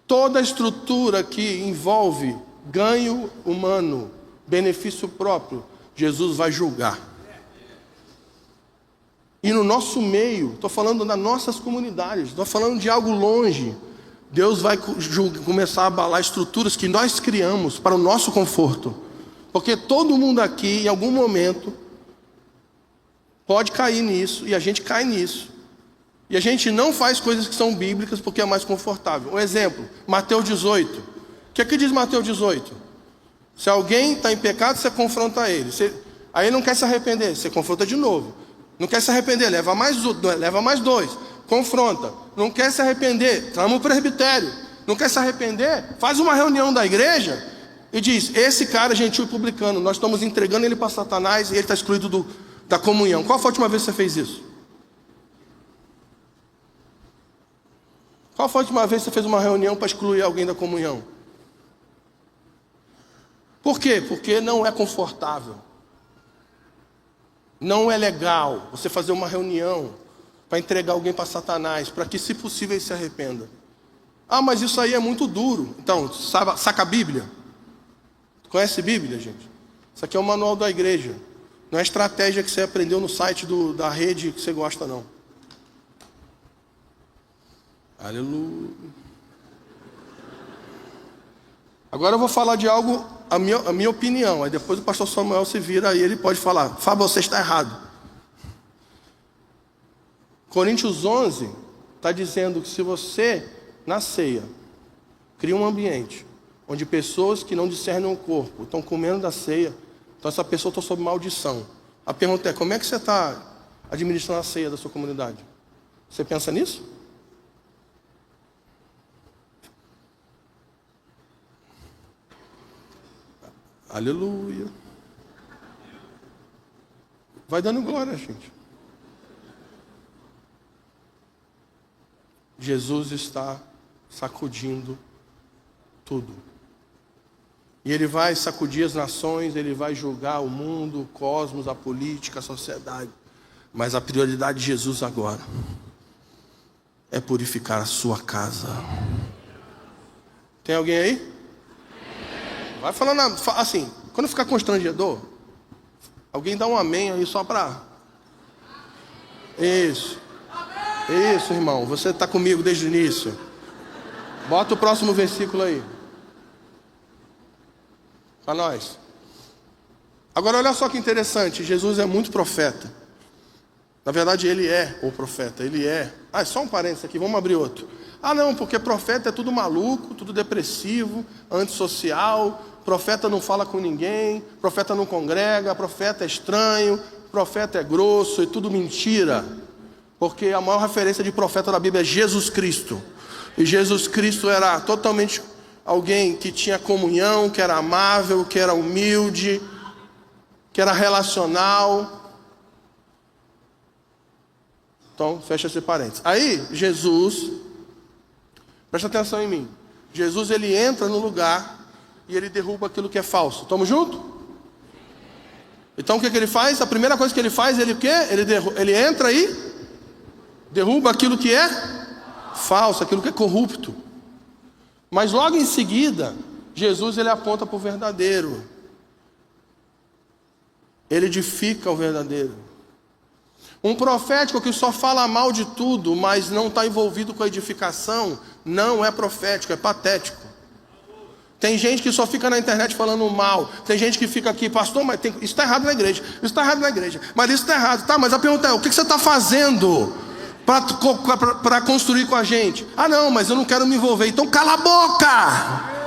Toda a estrutura que envolve ganho humano, benefício próprio, Jesus vai julgar. E no nosso meio, estou falando das nossas comunidades, estou falando de algo longe. Deus vai começar a abalar estruturas que nós criamos para o nosso conforto. Porque todo mundo aqui, em algum momento, pode cair nisso, e a gente cai nisso. E a gente não faz coisas que são bíblicas porque é mais confortável. Um exemplo, Mateus 18. O que é que diz Mateus 18? Se alguém está em pecado, você confronta ele. Aí ele não quer se arrepender, você confronta de novo. Não quer se arrepender, leva mais 2, confronta. Não quer se arrepender, trama o presbitério. Não quer se arrepender, faz uma reunião da igreja e diz: esse cara gentil e publicano, nós estamos entregando ele para Satanás e ele está excluído da comunhão. Qual foi a última vez que você fez isso? Qual foi a última vez que você fez uma reunião para excluir alguém da comunhão? Por quê? Porque não é confortável. Não é legal você fazer uma reunião para entregar alguém para Satanás, para que, se possível, ele se arrependa. Ah, mas isso aí é muito duro. Então, saca a Bíblia? Conhece a Bíblia, gente? Isso aqui é o manual da igreja. Não é estratégia que você aprendeu no site da rede que você gosta, não. Aleluia. Agora eu vou falar de algo, a minha opinião. Aí depois o pastor Samuel se vira e ele pode falar: Fábio, você está errado. Coríntios 11 está dizendo que se você, na ceia, cria um ambiente onde pessoas que não discernem o corpo estão comendo da ceia, então essa pessoa está sob maldição. A pergunta é: como é que você está administrando a ceia da sua comunidade? Você pensa nisso? Aleluia. Vai dando glória, gente. Jesus está sacudindo tudo. E Ele vai sacudir as nações, Ele vai julgar o mundo, o cosmos, a política, a sociedade. Mas a prioridade de Jesus agora é purificar a sua casa. Tem alguém aí? Vai falando assim, quando ficar constrangedor, alguém dá um amém aí só para... Isso, irmão, você está comigo desde o início. Bota o próximo versículo aí para nós. Agora olha só que interessante, Jesus é muito profeta. Na verdade ele é o profeta, ele é... só um parênteses aqui, vamos abrir outro. Não, porque profeta é tudo maluco, tudo depressivo, antissocial, profeta não fala com ninguém, profeta não congrega, profeta é estranho, profeta é grosso, é tudo mentira. Porque a maior referência de profeta da Bíblia é Jesus Cristo. E Jesus Cristo era totalmente alguém que tinha comunhão, que era amável, que era humilde, que era relacional. Então, fecha esse parênteses. Aí, Jesus, presta atenção em mim. Jesus, ele entra no lugar e ele derruba aquilo que é falso. Estamos juntos? Então, o que ele faz? A primeira coisa que ele faz, ele o quê? Ele entra e derruba aquilo que é falso, aquilo que é corrupto. Mas logo em seguida, Jesus, ele aponta para o verdadeiro. Ele edifica o verdadeiro. Um profético que só fala mal de tudo, mas não está envolvido com a edificação, não é profético, é patético. Tem gente que só fica na internet falando mal. Tem gente que fica aqui: pastor, mas isso está errado na igreja. Isso está errado na igreja. Mas isso está errado. Tá, mas a pergunta é: o que você está fazendo para construir com a gente? Não, mas eu não quero me envolver. Então cala a boca.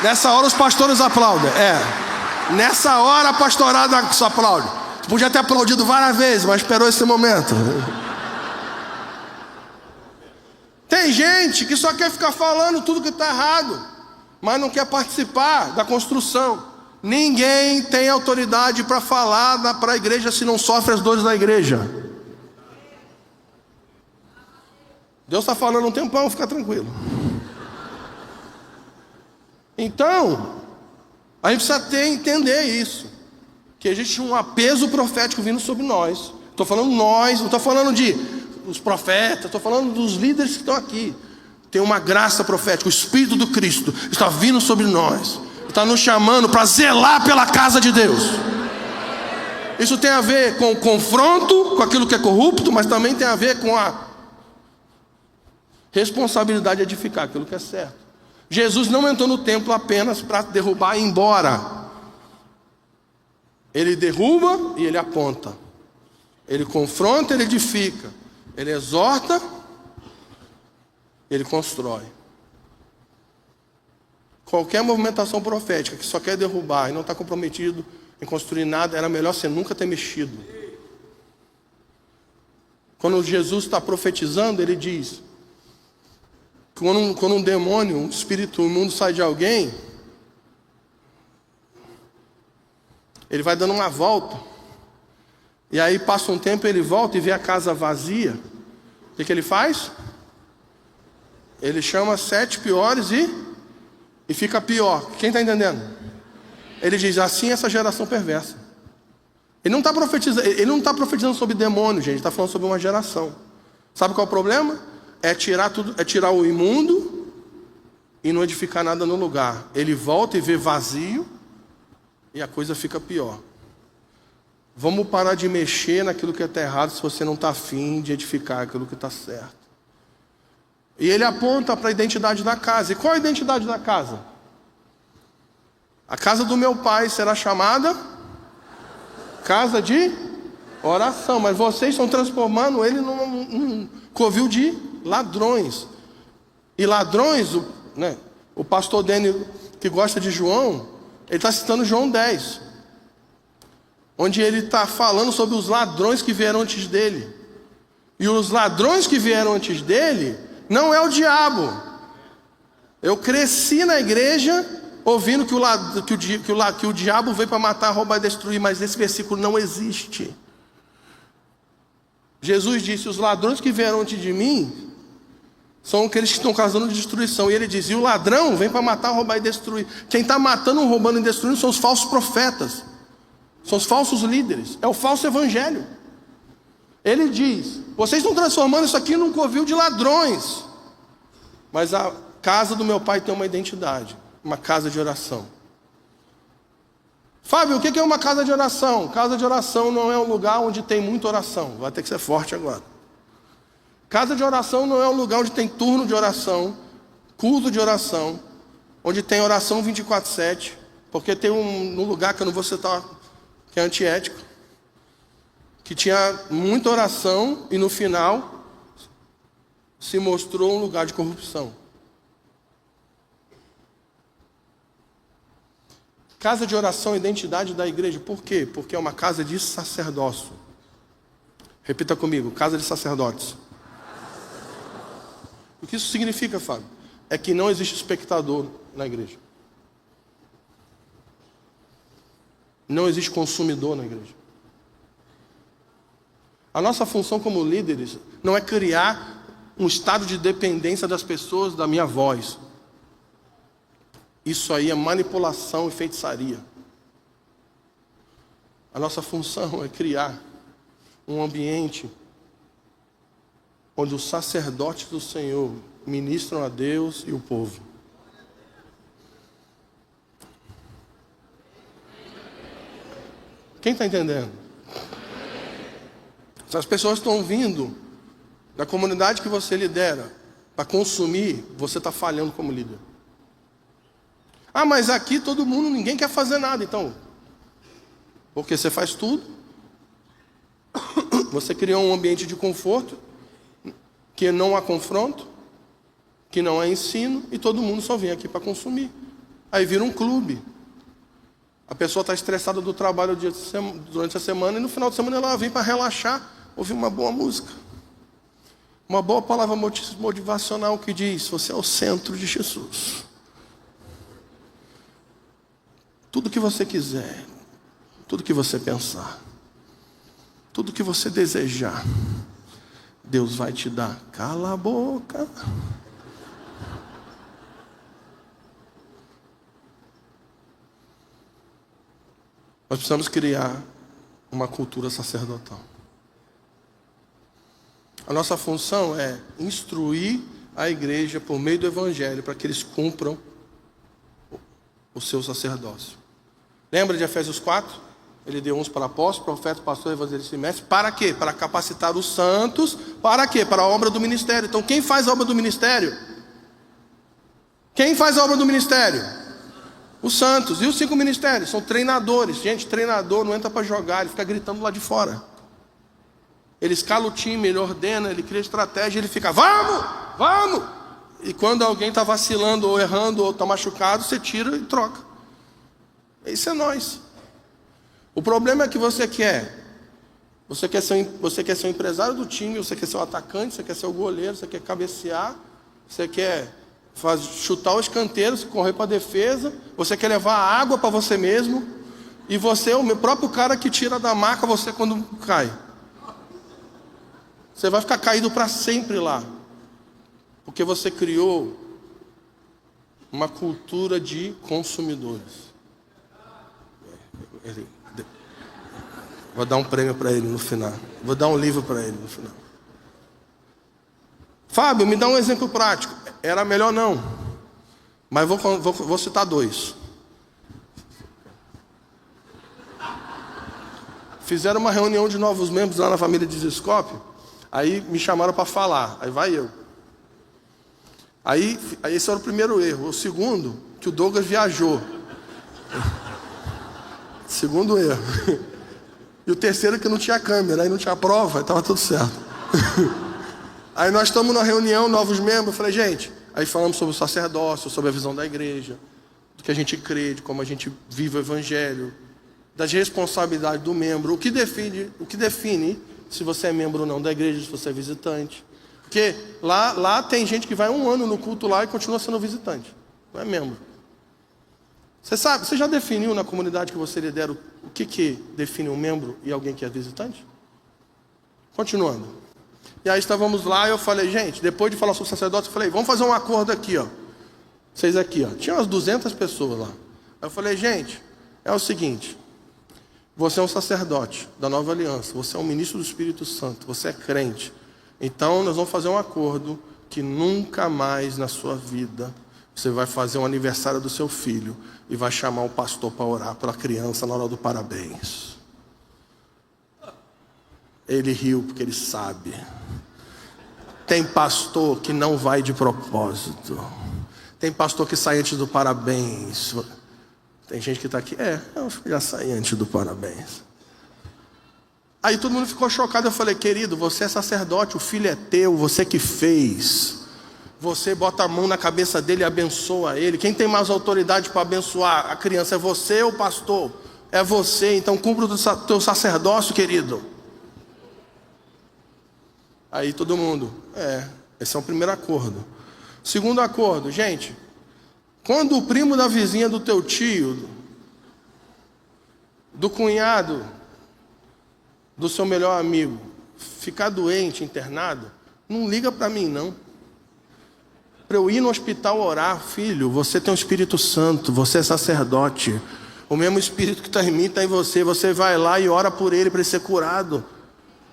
Nessa hora os pastores aplaudem. Nessa hora a pastorada só aplaude. Podia ter aplaudido várias vezes, mas esperou esse momento. Tem gente que só quer ficar falando tudo que está errado, mas não quer participar da construção. Ninguém tem autoridade para falar para a igreja se não sofre as dores da igreja. Deus está falando um tempão, fica tranquilo. Então, a gente precisa entender isso, que existe um peso profético vindo sobre nós. Estou falando nós, não estou falando de os profetas, estou falando dos líderes que estão aqui. Tem uma graça profética, o Espírito do Cristo está vindo sobre nós, está nos chamando para zelar pela casa de Deus. Isso tem a ver com o confronto com aquilo que é corrupto, mas também tem a ver com a responsabilidade de edificar aquilo que é certo. Jesus não entrou no templo apenas para derrubar e ir embora. Ele derruba e ele aponta. Ele confronta, ele edifica. Ele exorta, ele constrói. Qualquer movimentação profética que só quer derrubar e não está comprometido em construir nada, era melhor você nunca ter mexido. Quando Jesus está profetizando, ele diz: quando um demônio, um espírito imundo sai de alguém, ele vai dando uma volta, e aí passa um tempo, ele volta e vê a casa vazia. O que ele faz? Ele chama 7 piores e fica pior. Quem está entendendo? Ele diz assim: essa geração perversa. Ele não está profetizando sobre demônio, gente, ele está falando sobre uma geração. Sabe qual é o problema? É tirar o imundo e não edificar nada no lugar. Ele volta e vê vazio e a coisa fica pior. Vamos parar de mexer naquilo que está errado se você não está afim de edificar aquilo que está certo. E ele aponta para a identidade da casa. E qual a identidade da casa? A casa do meu pai será chamada casa de oração. Mas vocês estão transformando ele num covil de ladrões. E ladrões, o pastor Dênio, que gosta de João, ele está citando João 10, onde ele está falando sobre os ladrões que vieram antes dele. E os ladrões que vieram antes dele não é o diabo. Eu cresci na igreja ouvindo que o diabo veio para matar, roubar e destruir, mas esse versículo não existe. Jesus disse: os ladrões que vieram antes de mim são aqueles que estão causando destruição. E ele diz: e o ladrão vem para matar, roubar e destruir. Quem está matando, roubando e destruindo são os falsos profetas, são os falsos líderes, é o falso evangelho. Ele diz: vocês estão transformando isso aqui num covil de ladrões. Mas a casa do meu pai tem uma identidade, uma casa de oração. Fábio, o que é uma casa de oração? Casa de oração não é um lugar onde tem muita oração. Vai ter que ser forte agora. Casa de oração não é um lugar onde tem turno de oração, culto de oração, onde tem oração 24/7, porque tem um lugar que eu não vou citar, que é antiético, que tinha muita oração e no final se mostrou um lugar de corrupção. Casa de oração, identidade da igreja. Por quê? Porque é uma casa de sacerdócio. Repita comigo: casa de sacerdotes. O que isso significa, Fábio? É que não existe espectador na igreja. Não existe consumidor na igreja. A nossa função como líderes não é criar um estado de dependência das pessoas da minha voz. Isso aí é manipulação e feitiçaria. A nossa função é criar um ambiente onde os sacerdotes do Senhor ministram a Deus e o povo. Quem está entendendo? Se as pessoas estão vindo da comunidade que você lidera para consumir, você está falhando como líder. Ah, mas aqui todo mundo, ninguém quer fazer nada. Então, porque você faz tudo, você criou um ambiente de conforto, que não há confronto, que não há ensino, e todo mundo só vem aqui para consumir. Aí vira um clube. A pessoa está estressada do trabalho durante a semana, e no final de semana ela vem para relaxar, ouvir uma boa música. Uma boa palavra motivacional que diz: você é o centro de Jesus. Tudo que você quiser, tudo que você pensar, tudo que você desejar, Deus vai te dar. Cala a boca. Nós precisamos criar uma cultura sacerdotal. A nossa função é instruir a igreja por meio do evangelho para que eles cumpram o seu sacerdócio. Lembra de Efésios 4? Ele deu uns para apóstolos, profetas, pastores, evangelistas e mestres. Para quê? Para capacitar os santos. Para quê? Para a obra do ministério. Então quem faz a obra do ministério? Quem faz a obra do ministério? Os santos. E os 5 ministérios? São treinadores. Gente, treinador não entra para jogar, ele fica gritando lá de fora. Ele escala o time, ele ordena, ele cria estratégia, ele fica, vamos, vamos. E quando alguém está vacilando, ou errando, ou está machucado, você tira e troca. Isso é nós. O problema é que você quer ser um empresário do time, você quer ser o atacante, você quer ser o goleiro, você quer cabecear, você quer chutar o escanteio, correr para a defesa, você quer levar a água para você mesmo, e você é o próprio cara que tira da maca você quando cai. Você vai ficar caído para sempre lá. Porque você criou uma cultura de consumidores. Vou dar um prêmio para ele no final. Vou dar um livro para ele no final. Fábio, me dá um exemplo prático. Era melhor não. Mas vou citar 2. Fizeram uma reunião de novos membros lá na família de Ziscópio. Aí me chamaram para falar, aí vai eu. Aí esse era o primeiro erro. O segundo, que o Douglas viajou. Segundo erro. E o terceiro, que não tinha câmera, aí não tinha prova, aí estava tudo certo. Aí nós estamos na reunião, novos membros, eu falei, gente, aí falamos sobre o sacerdócio, sobre a visão da igreja, do que a gente crê, de como a gente vive o evangelho, das responsabilidades do membro, o que define se você é membro ou não da igreja, se você é visitante. Porque lá tem gente que vai 1 ano no culto lá e continua sendo visitante, não é membro. Você já definiu na comunidade que você lidera o que define um membro e alguém que é visitante? Continuando. E aí estávamos lá e eu falei, gente, depois de falar sobre sacerdócio, eu falei, vamos fazer um acordo aqui, ó. Vocês aqui, ó. Tinha umas 200 pessoas lá. Aí eu falei, gente, é o seguinte. Você é um sacerdote da nova aliança. Você é um ministro do Espírito Santo. Você é crente. Então nós vamos fazer um acordo que nunca mais na sua vida você vai fazer um aniversário do seu filho e vai chamar o pastor para orar pela criança na hora do parabéns. Ele riu porque ele sabe. Tem pastor que não vai de propósito. Tem pastor que sai antes do parabéns. Tem gente que está aqui, eu já saí antes do parabéns. Aí todo mundo ficou chocado, eu falei, querido, você é sacerdote, o filho é teu, você que fez. Você bota a mão na cabeça dele e abençoa ele. Quem tem mais autoridade para abençoar a criança é você ou o pastor? É você, então cumpra o teu sacerdócio, querido. Aí todo mundo, esse é o primeiro acordo. Segundo acordo, gente, quando o primo da vizinha do teu tio, do cunhado, do seu melhor amigo, ficar doente, internado, não liga para mim não. Para eu ir no hospital orar, filho, você tem o Espírito Santo, você é sacerdote. O mesmo Espírito que está em mim está em você. Você vai lá e ora por ele para ele ser curado.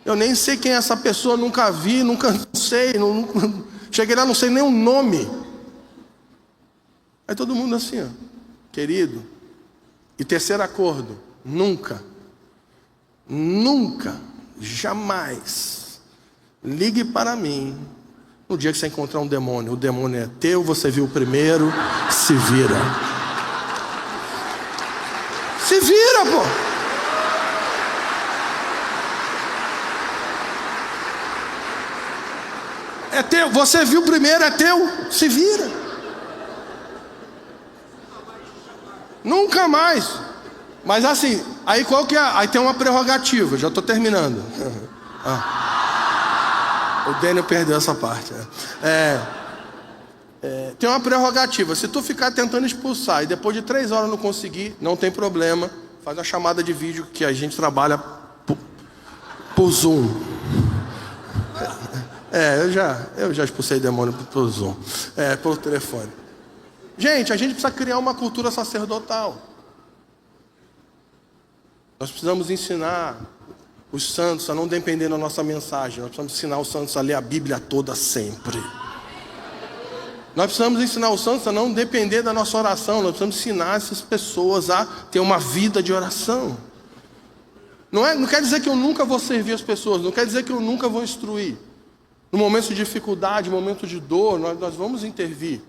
Eu nem sei quem é essa pessoa, nunca vi, nunca sei. Cheguei lá, não sei nem o nome. Aí todo mundo assim, ó, querido. E terceiro acordo, nunca, jamais ligue para mim no dia que você encontrar um demônio. O demônio é teu, você viu primeiro, se vira. Se vira, pô. É teu, você viu primeiro, é teu, se vira. Nunca mais. Mas assim, aí qual que é? Aí tem uma prerrogativa, já estou terminando. O Daniel perdeu essa parte. Tem uma prerrogativa. Se tu ficar tentando expulsar e depois de 3 horas não conseguir, não tem problema. Faz uma chamada de vídeo que a gente trabalha por Zoom. Eu já expulsei demônio por Zoom. Por telefone. Gente, a gente precisa criar uma cultura sacerdotal. Nós precisamos ensinar os santos a não depender da nossa mensagem. Nós precisamos ensinar os santos a ler a Bíblia toda sempre. Nós precisamos ensinar os santos a não depender da nossa oração. Nós precisamos ensinar essas pessoas a ter uma vida de oração. Não quer dizer que eu nunca vou servir as pessoas. Não quer dizer que eu nunca vou instruir. No momento de dificuldade, no momento de dor, nós vamos intervir.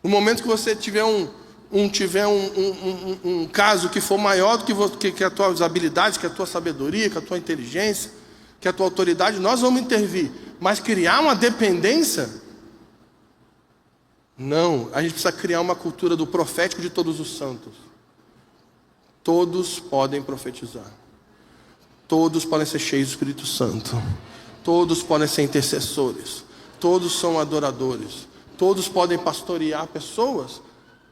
No momento que você tiver um caso que for maior do que as tuas habilidades, que a tua sabedoria, que a tua inteligência, que a tua autoridade, nós vamos intervir. Mas criar uma dependência? Não. A gente precisa criar uma cultura do profético de todos os santos. Todos podem profetizar. Todos podem ser cheios do Espírito Santo. Todos podem ser intercessores. Todos são adoradores. Todos podem pastorear pessoas.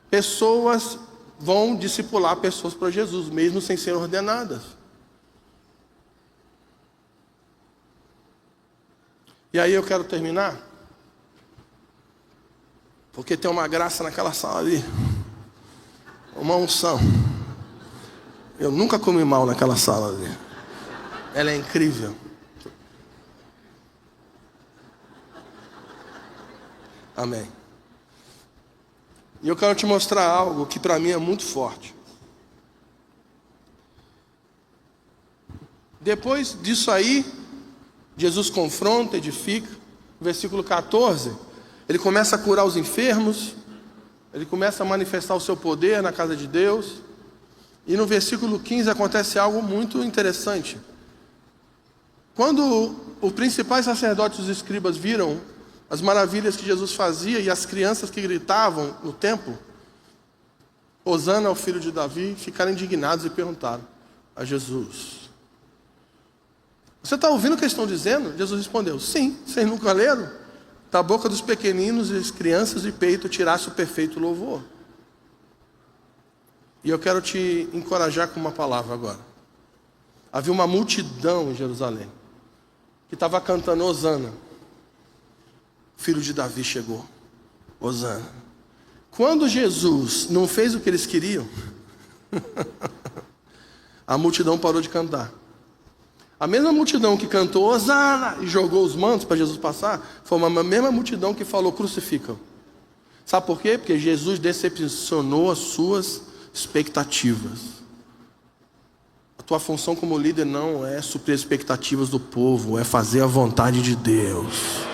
Pessoas vão discipular pessoas para Jesus, mesmo sem ser ordenadas. E aí eu quero terminar, porque tem uma graça naquela sala ali, uma unção. Eu nunca comi mal naquela sala ali. Ela é incrível. Amém. E eu quero te mostrar algo que para mim é muito forte. Depois disso aí, Jesus confronta, edifica. No versículo 14, ele começa a curar os enfermos. Ele começa a manifestar o seu poder na casa de Deus. E no versículo 15 acontece algo muito interessante. Quando os principais sacerdotes e os escribas viram as maravilhas que Jesus fazia e as crianças que gritavam no templo, Hosana ao filho de Davi, ficaram indignados e perguntaram a Jesus: você está ouvindo o que eles estão dizendo? Jesus respondeu: sim, vocês nunca leram? Da boca dos pequeninos e das crianças de peito tirasse o perfeito louvor. E eu quero te encorajar com uma palavra agora. Havia uma multidão em Jerusalém que estava cantando Hosana. Filho de Davi chegou. Hosana. Quando Jesus não fez o que eles queriam, a multidão parou de cantar. A mesma multidão que cantou Hosana e jogou os mantos para Jesus passar, foi a mesma multidão que falou crucifica. Sabe por quê? Porque Jesus decepcionou as suas expectativas. A tua função como líder não é suprir as expectativas do povo, é fazer a vontade de Deus.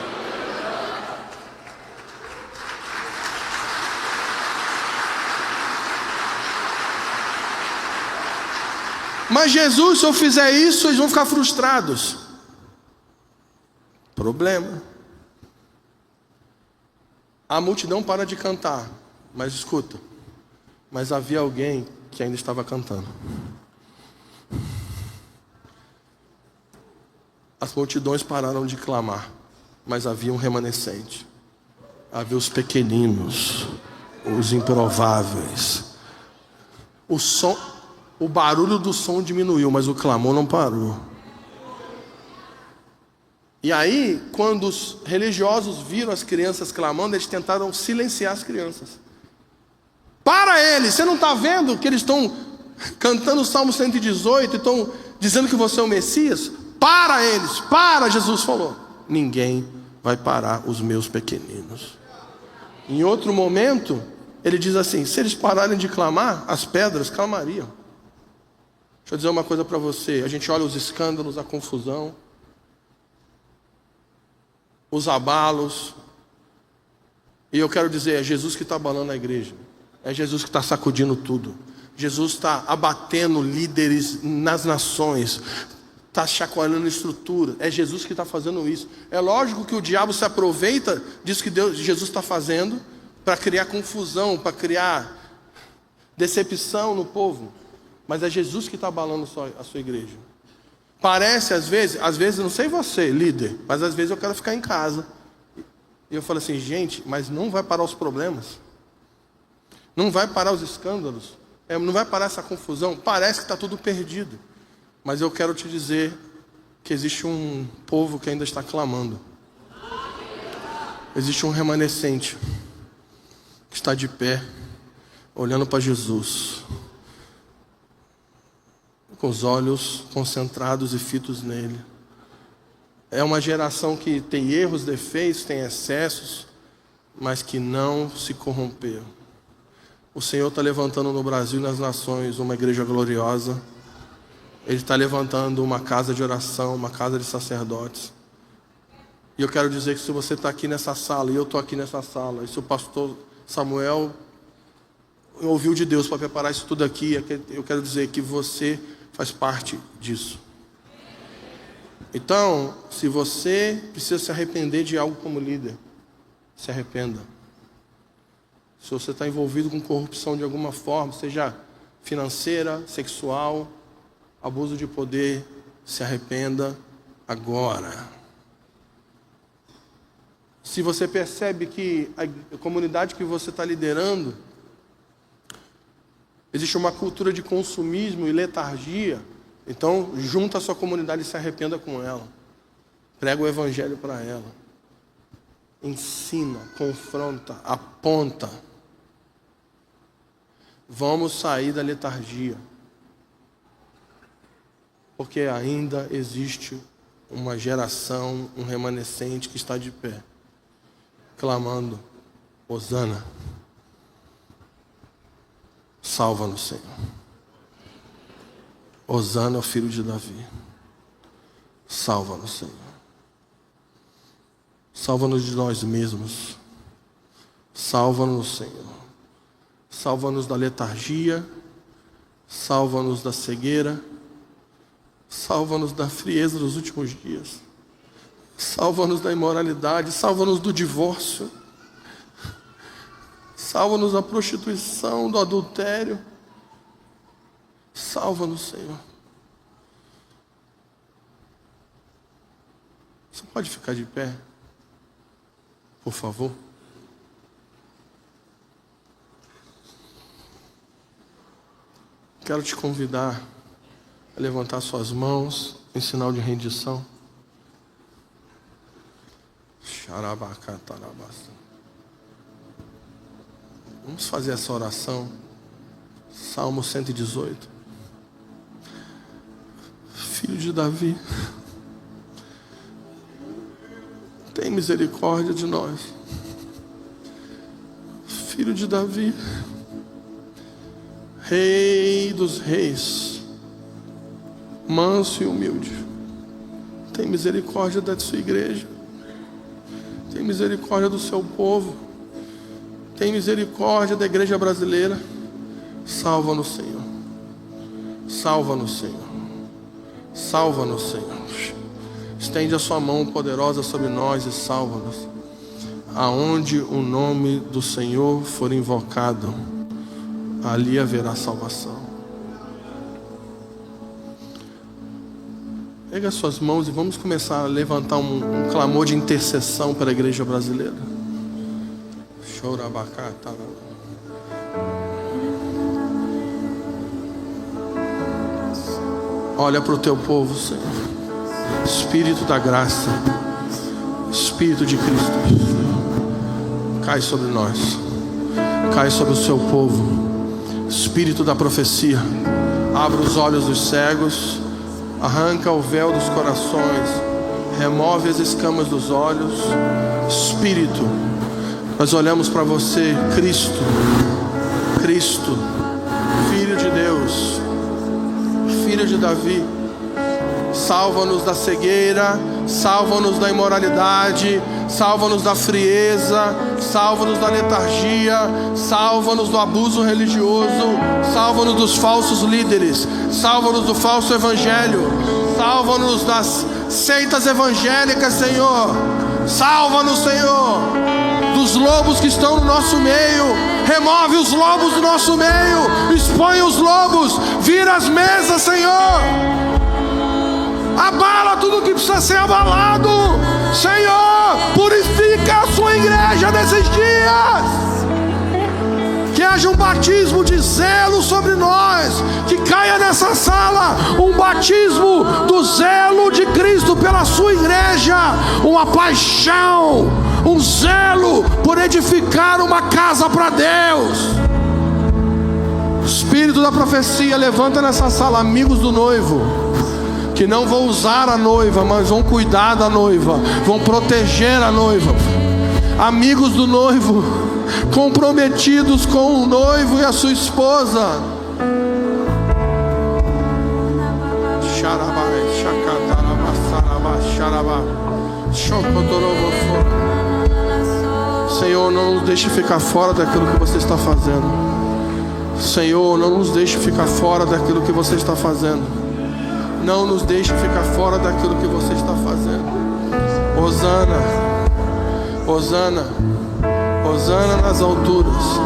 Mas Jesus, se eu fizer isso, eles vão ficar frustrados. Problema. A multidão para de cantar. Mas escuta. Mas havia alguém que ainda estava cantando. As multidões pararam de clamar. Mas havia um remanescente. Havia os pequeninos. Os improváveis. O barulho do som diminuiu, mas o clamor não parou. E aí, quando os religiosos viram as crianças clamando, eles tentaram silenciar as crianças. Para eles, você não está vendo que eles estão cantando o Salmo 118 e estão dizendo que você é o Messias? Para eles, para, Jesus falou. Ninguém vai parar os meus pequeninos. Em outro momento, ele diz assim: se eles pararem de clamar, as pedras clamariam. Deixa eu dizer uma coisa para você. A gente olha os escândalos, a confusão, os abalos. E eu quero dizer, é Jesus que está abalando a igreja. É Jesus que está sacudindo tudo. Jesus está abatendo líderes nas nações. Está chacoalhando estrutura. É Jesus que está fazendo isso. É lógico que o diabo se aproveita disso que Jesus está fazendo para criar confusão, para criar decepção no povo. Mas é Jesus que está abalando a sua igreja. Parece, às vezes, não sei você, líder, mas às vezes eu quero ficar em casa. E eu falo assim, gente, mas não vai parar os problemas? Não vai parar os escândalos? Não vai parar essa confusão? Parece que está tudo perdido. Mas eu quero te dizer que existe um povo que ainda está clamando. Existe um remanescente que está de pé, olhando para Jesus, com os olhos concentrados e fitos nele. É uma geração que tem erros, defeitos, tem excessos, mas que não se corrompeu. O Senhor está levantando no Brasil e nas nações uma igreja gloriosa. Ele está levantando uma casa de oração, uma casa de sacerdotes. E eu quero dizer que se você está aqui nessa sala, e eu estou aqui nessa sala, e se o pastor Samuel ouviu de Deus para preparar isso tudo aqui, eu quero dizer que você faz parte disso. Então, se você precisa se arrepender de algo como líder, se arrependa. Se você está envolvido com corrupção de alguma forma, seja financeira, sexual, abuso de poder, se arrependa agora. Se você percebe que a comunidade que você está liderando, existe uma cultura de consumismo e letargia, então junta a sua comunidade e se arrependa com ela. Prega o evangelho para ela. Ensina, confronta, aponta. Vamos sair da letargia. Porque ainda existe uma geração, um remanescente que está de pé, clamando, Hosana, salva-nos, Senhor. Hosana é o filho de Davi. Salva-nos, Senhor. Salva-nos de nós mesmos. Salva-nos, Senhor. Salva-nos da letargia. Salva-nos da cegueira. Salva-nos da frieza dos últimos dias. Salva-nos da imoralidade. Salva-nos do divórcio. Salva-nos da prostituição, do adultério. Salva-nos, Senhor. Você pode ficar de pé, por favor? Quero te convidar a levantar suas mãos em sinal de rendição. Vamos fazer essa oração. Salmo 118. Filho de Davi, tem misericórdia de nós. Filho de Davi, Rei dos reis, manso e humilde, tem misericórdia da sua igreja. Tem misericórdia do seu povo. Tem misericórdia da igreja brasileira. Salva-nos, Senhor. Salva-nos, Senhor. Salva-nos, Senhor. Estende a sua mão poderosa sobre nós e salva-nos. Aonde o nome do Senhor for invocado, ali haverá salvação. Pega as suas mãos e vamos começar a levantar um clamor de intercessão para a igreja brasileira. Olha para o teu povo, Senhor. Espírito da graça, Espírito de Cristo, cai sobre nós, cai sobre o seu povo. Espírito da profecia, abre os olhos dos cegos, arranca o véu dos corações, remove as escamas dos olhos. Espírito, nós olhamos para você, Cristo, Cristo, Filho de Deus, Filho de Davi. Salva-nos da cegueira, salva-nos da imoralidade, salva-nos da frieza, salva-nos da letargia, salva-nos do abuso religioso, salva-nos dos falsos líderes, salva-nos do falso evangelho, salva-nos das seitas evangélicas, Senhor. Salva-nos, Senhor, dos lobos que estão no nosso meio. Remove os lobos do nosso meio, expõe os lobos, vira as mesas, Senhor. Abala tudo que precisa ser abalado. Senhor, purifica a sua igreja nesses dias. Que haja um batismo de zelo sobre nós. Que caia nessa sala um batismo do zelo de Cristo pela sua igreja. Uma paixão, um zelo por edificar uma casa para Deus. Espírito da profecia, levanta nessa sala amigos do noivo, que não vão usar a noiva, mas vão cuidar da noiva, vão proteger a noiva. Amigos do noivo, comprometidos com o noivo e a sua esposa. Senhor, não nos deixe ficar fora daquilo que você está fazendo. Senhor, não nos deixe ficar fora daquilo que você está fazendo. Não nos deixe ficar fora daquilo que você está fazendo. Hosana, Hosana, Hosana nas alturas.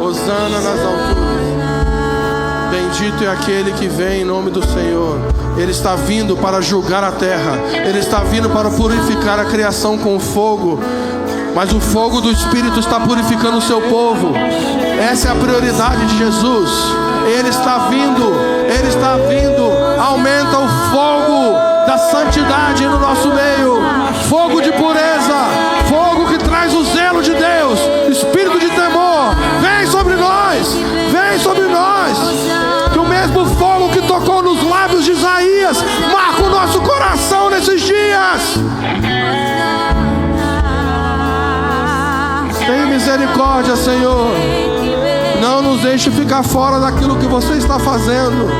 Hosana nas alturas. Bendito é aquele que vem em nome do Senhor. Ele está vindo para julgar a terra. Ele está vindo para purificar a criação com fogo. Mas o fogo do Espírito está purificando o seu povo. Essa é a prioridade de Jesus. Ele está vindo. Ele está vindo. Aumenta o fogo da santidade no nosso meio. Fogo de pureza. Fogo que traz o zelo de Deus. Espírito de temor. Vem sobre nós. Vem sobre nós. Que o mesmo fogo que tocou nos lábios de Isaías marca o nosso coração nesses dias. Tenha misericórdia, Senhor. Não nos deixe ficar fora daquilo que você está fazendo.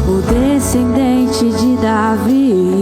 O descendente de Davi.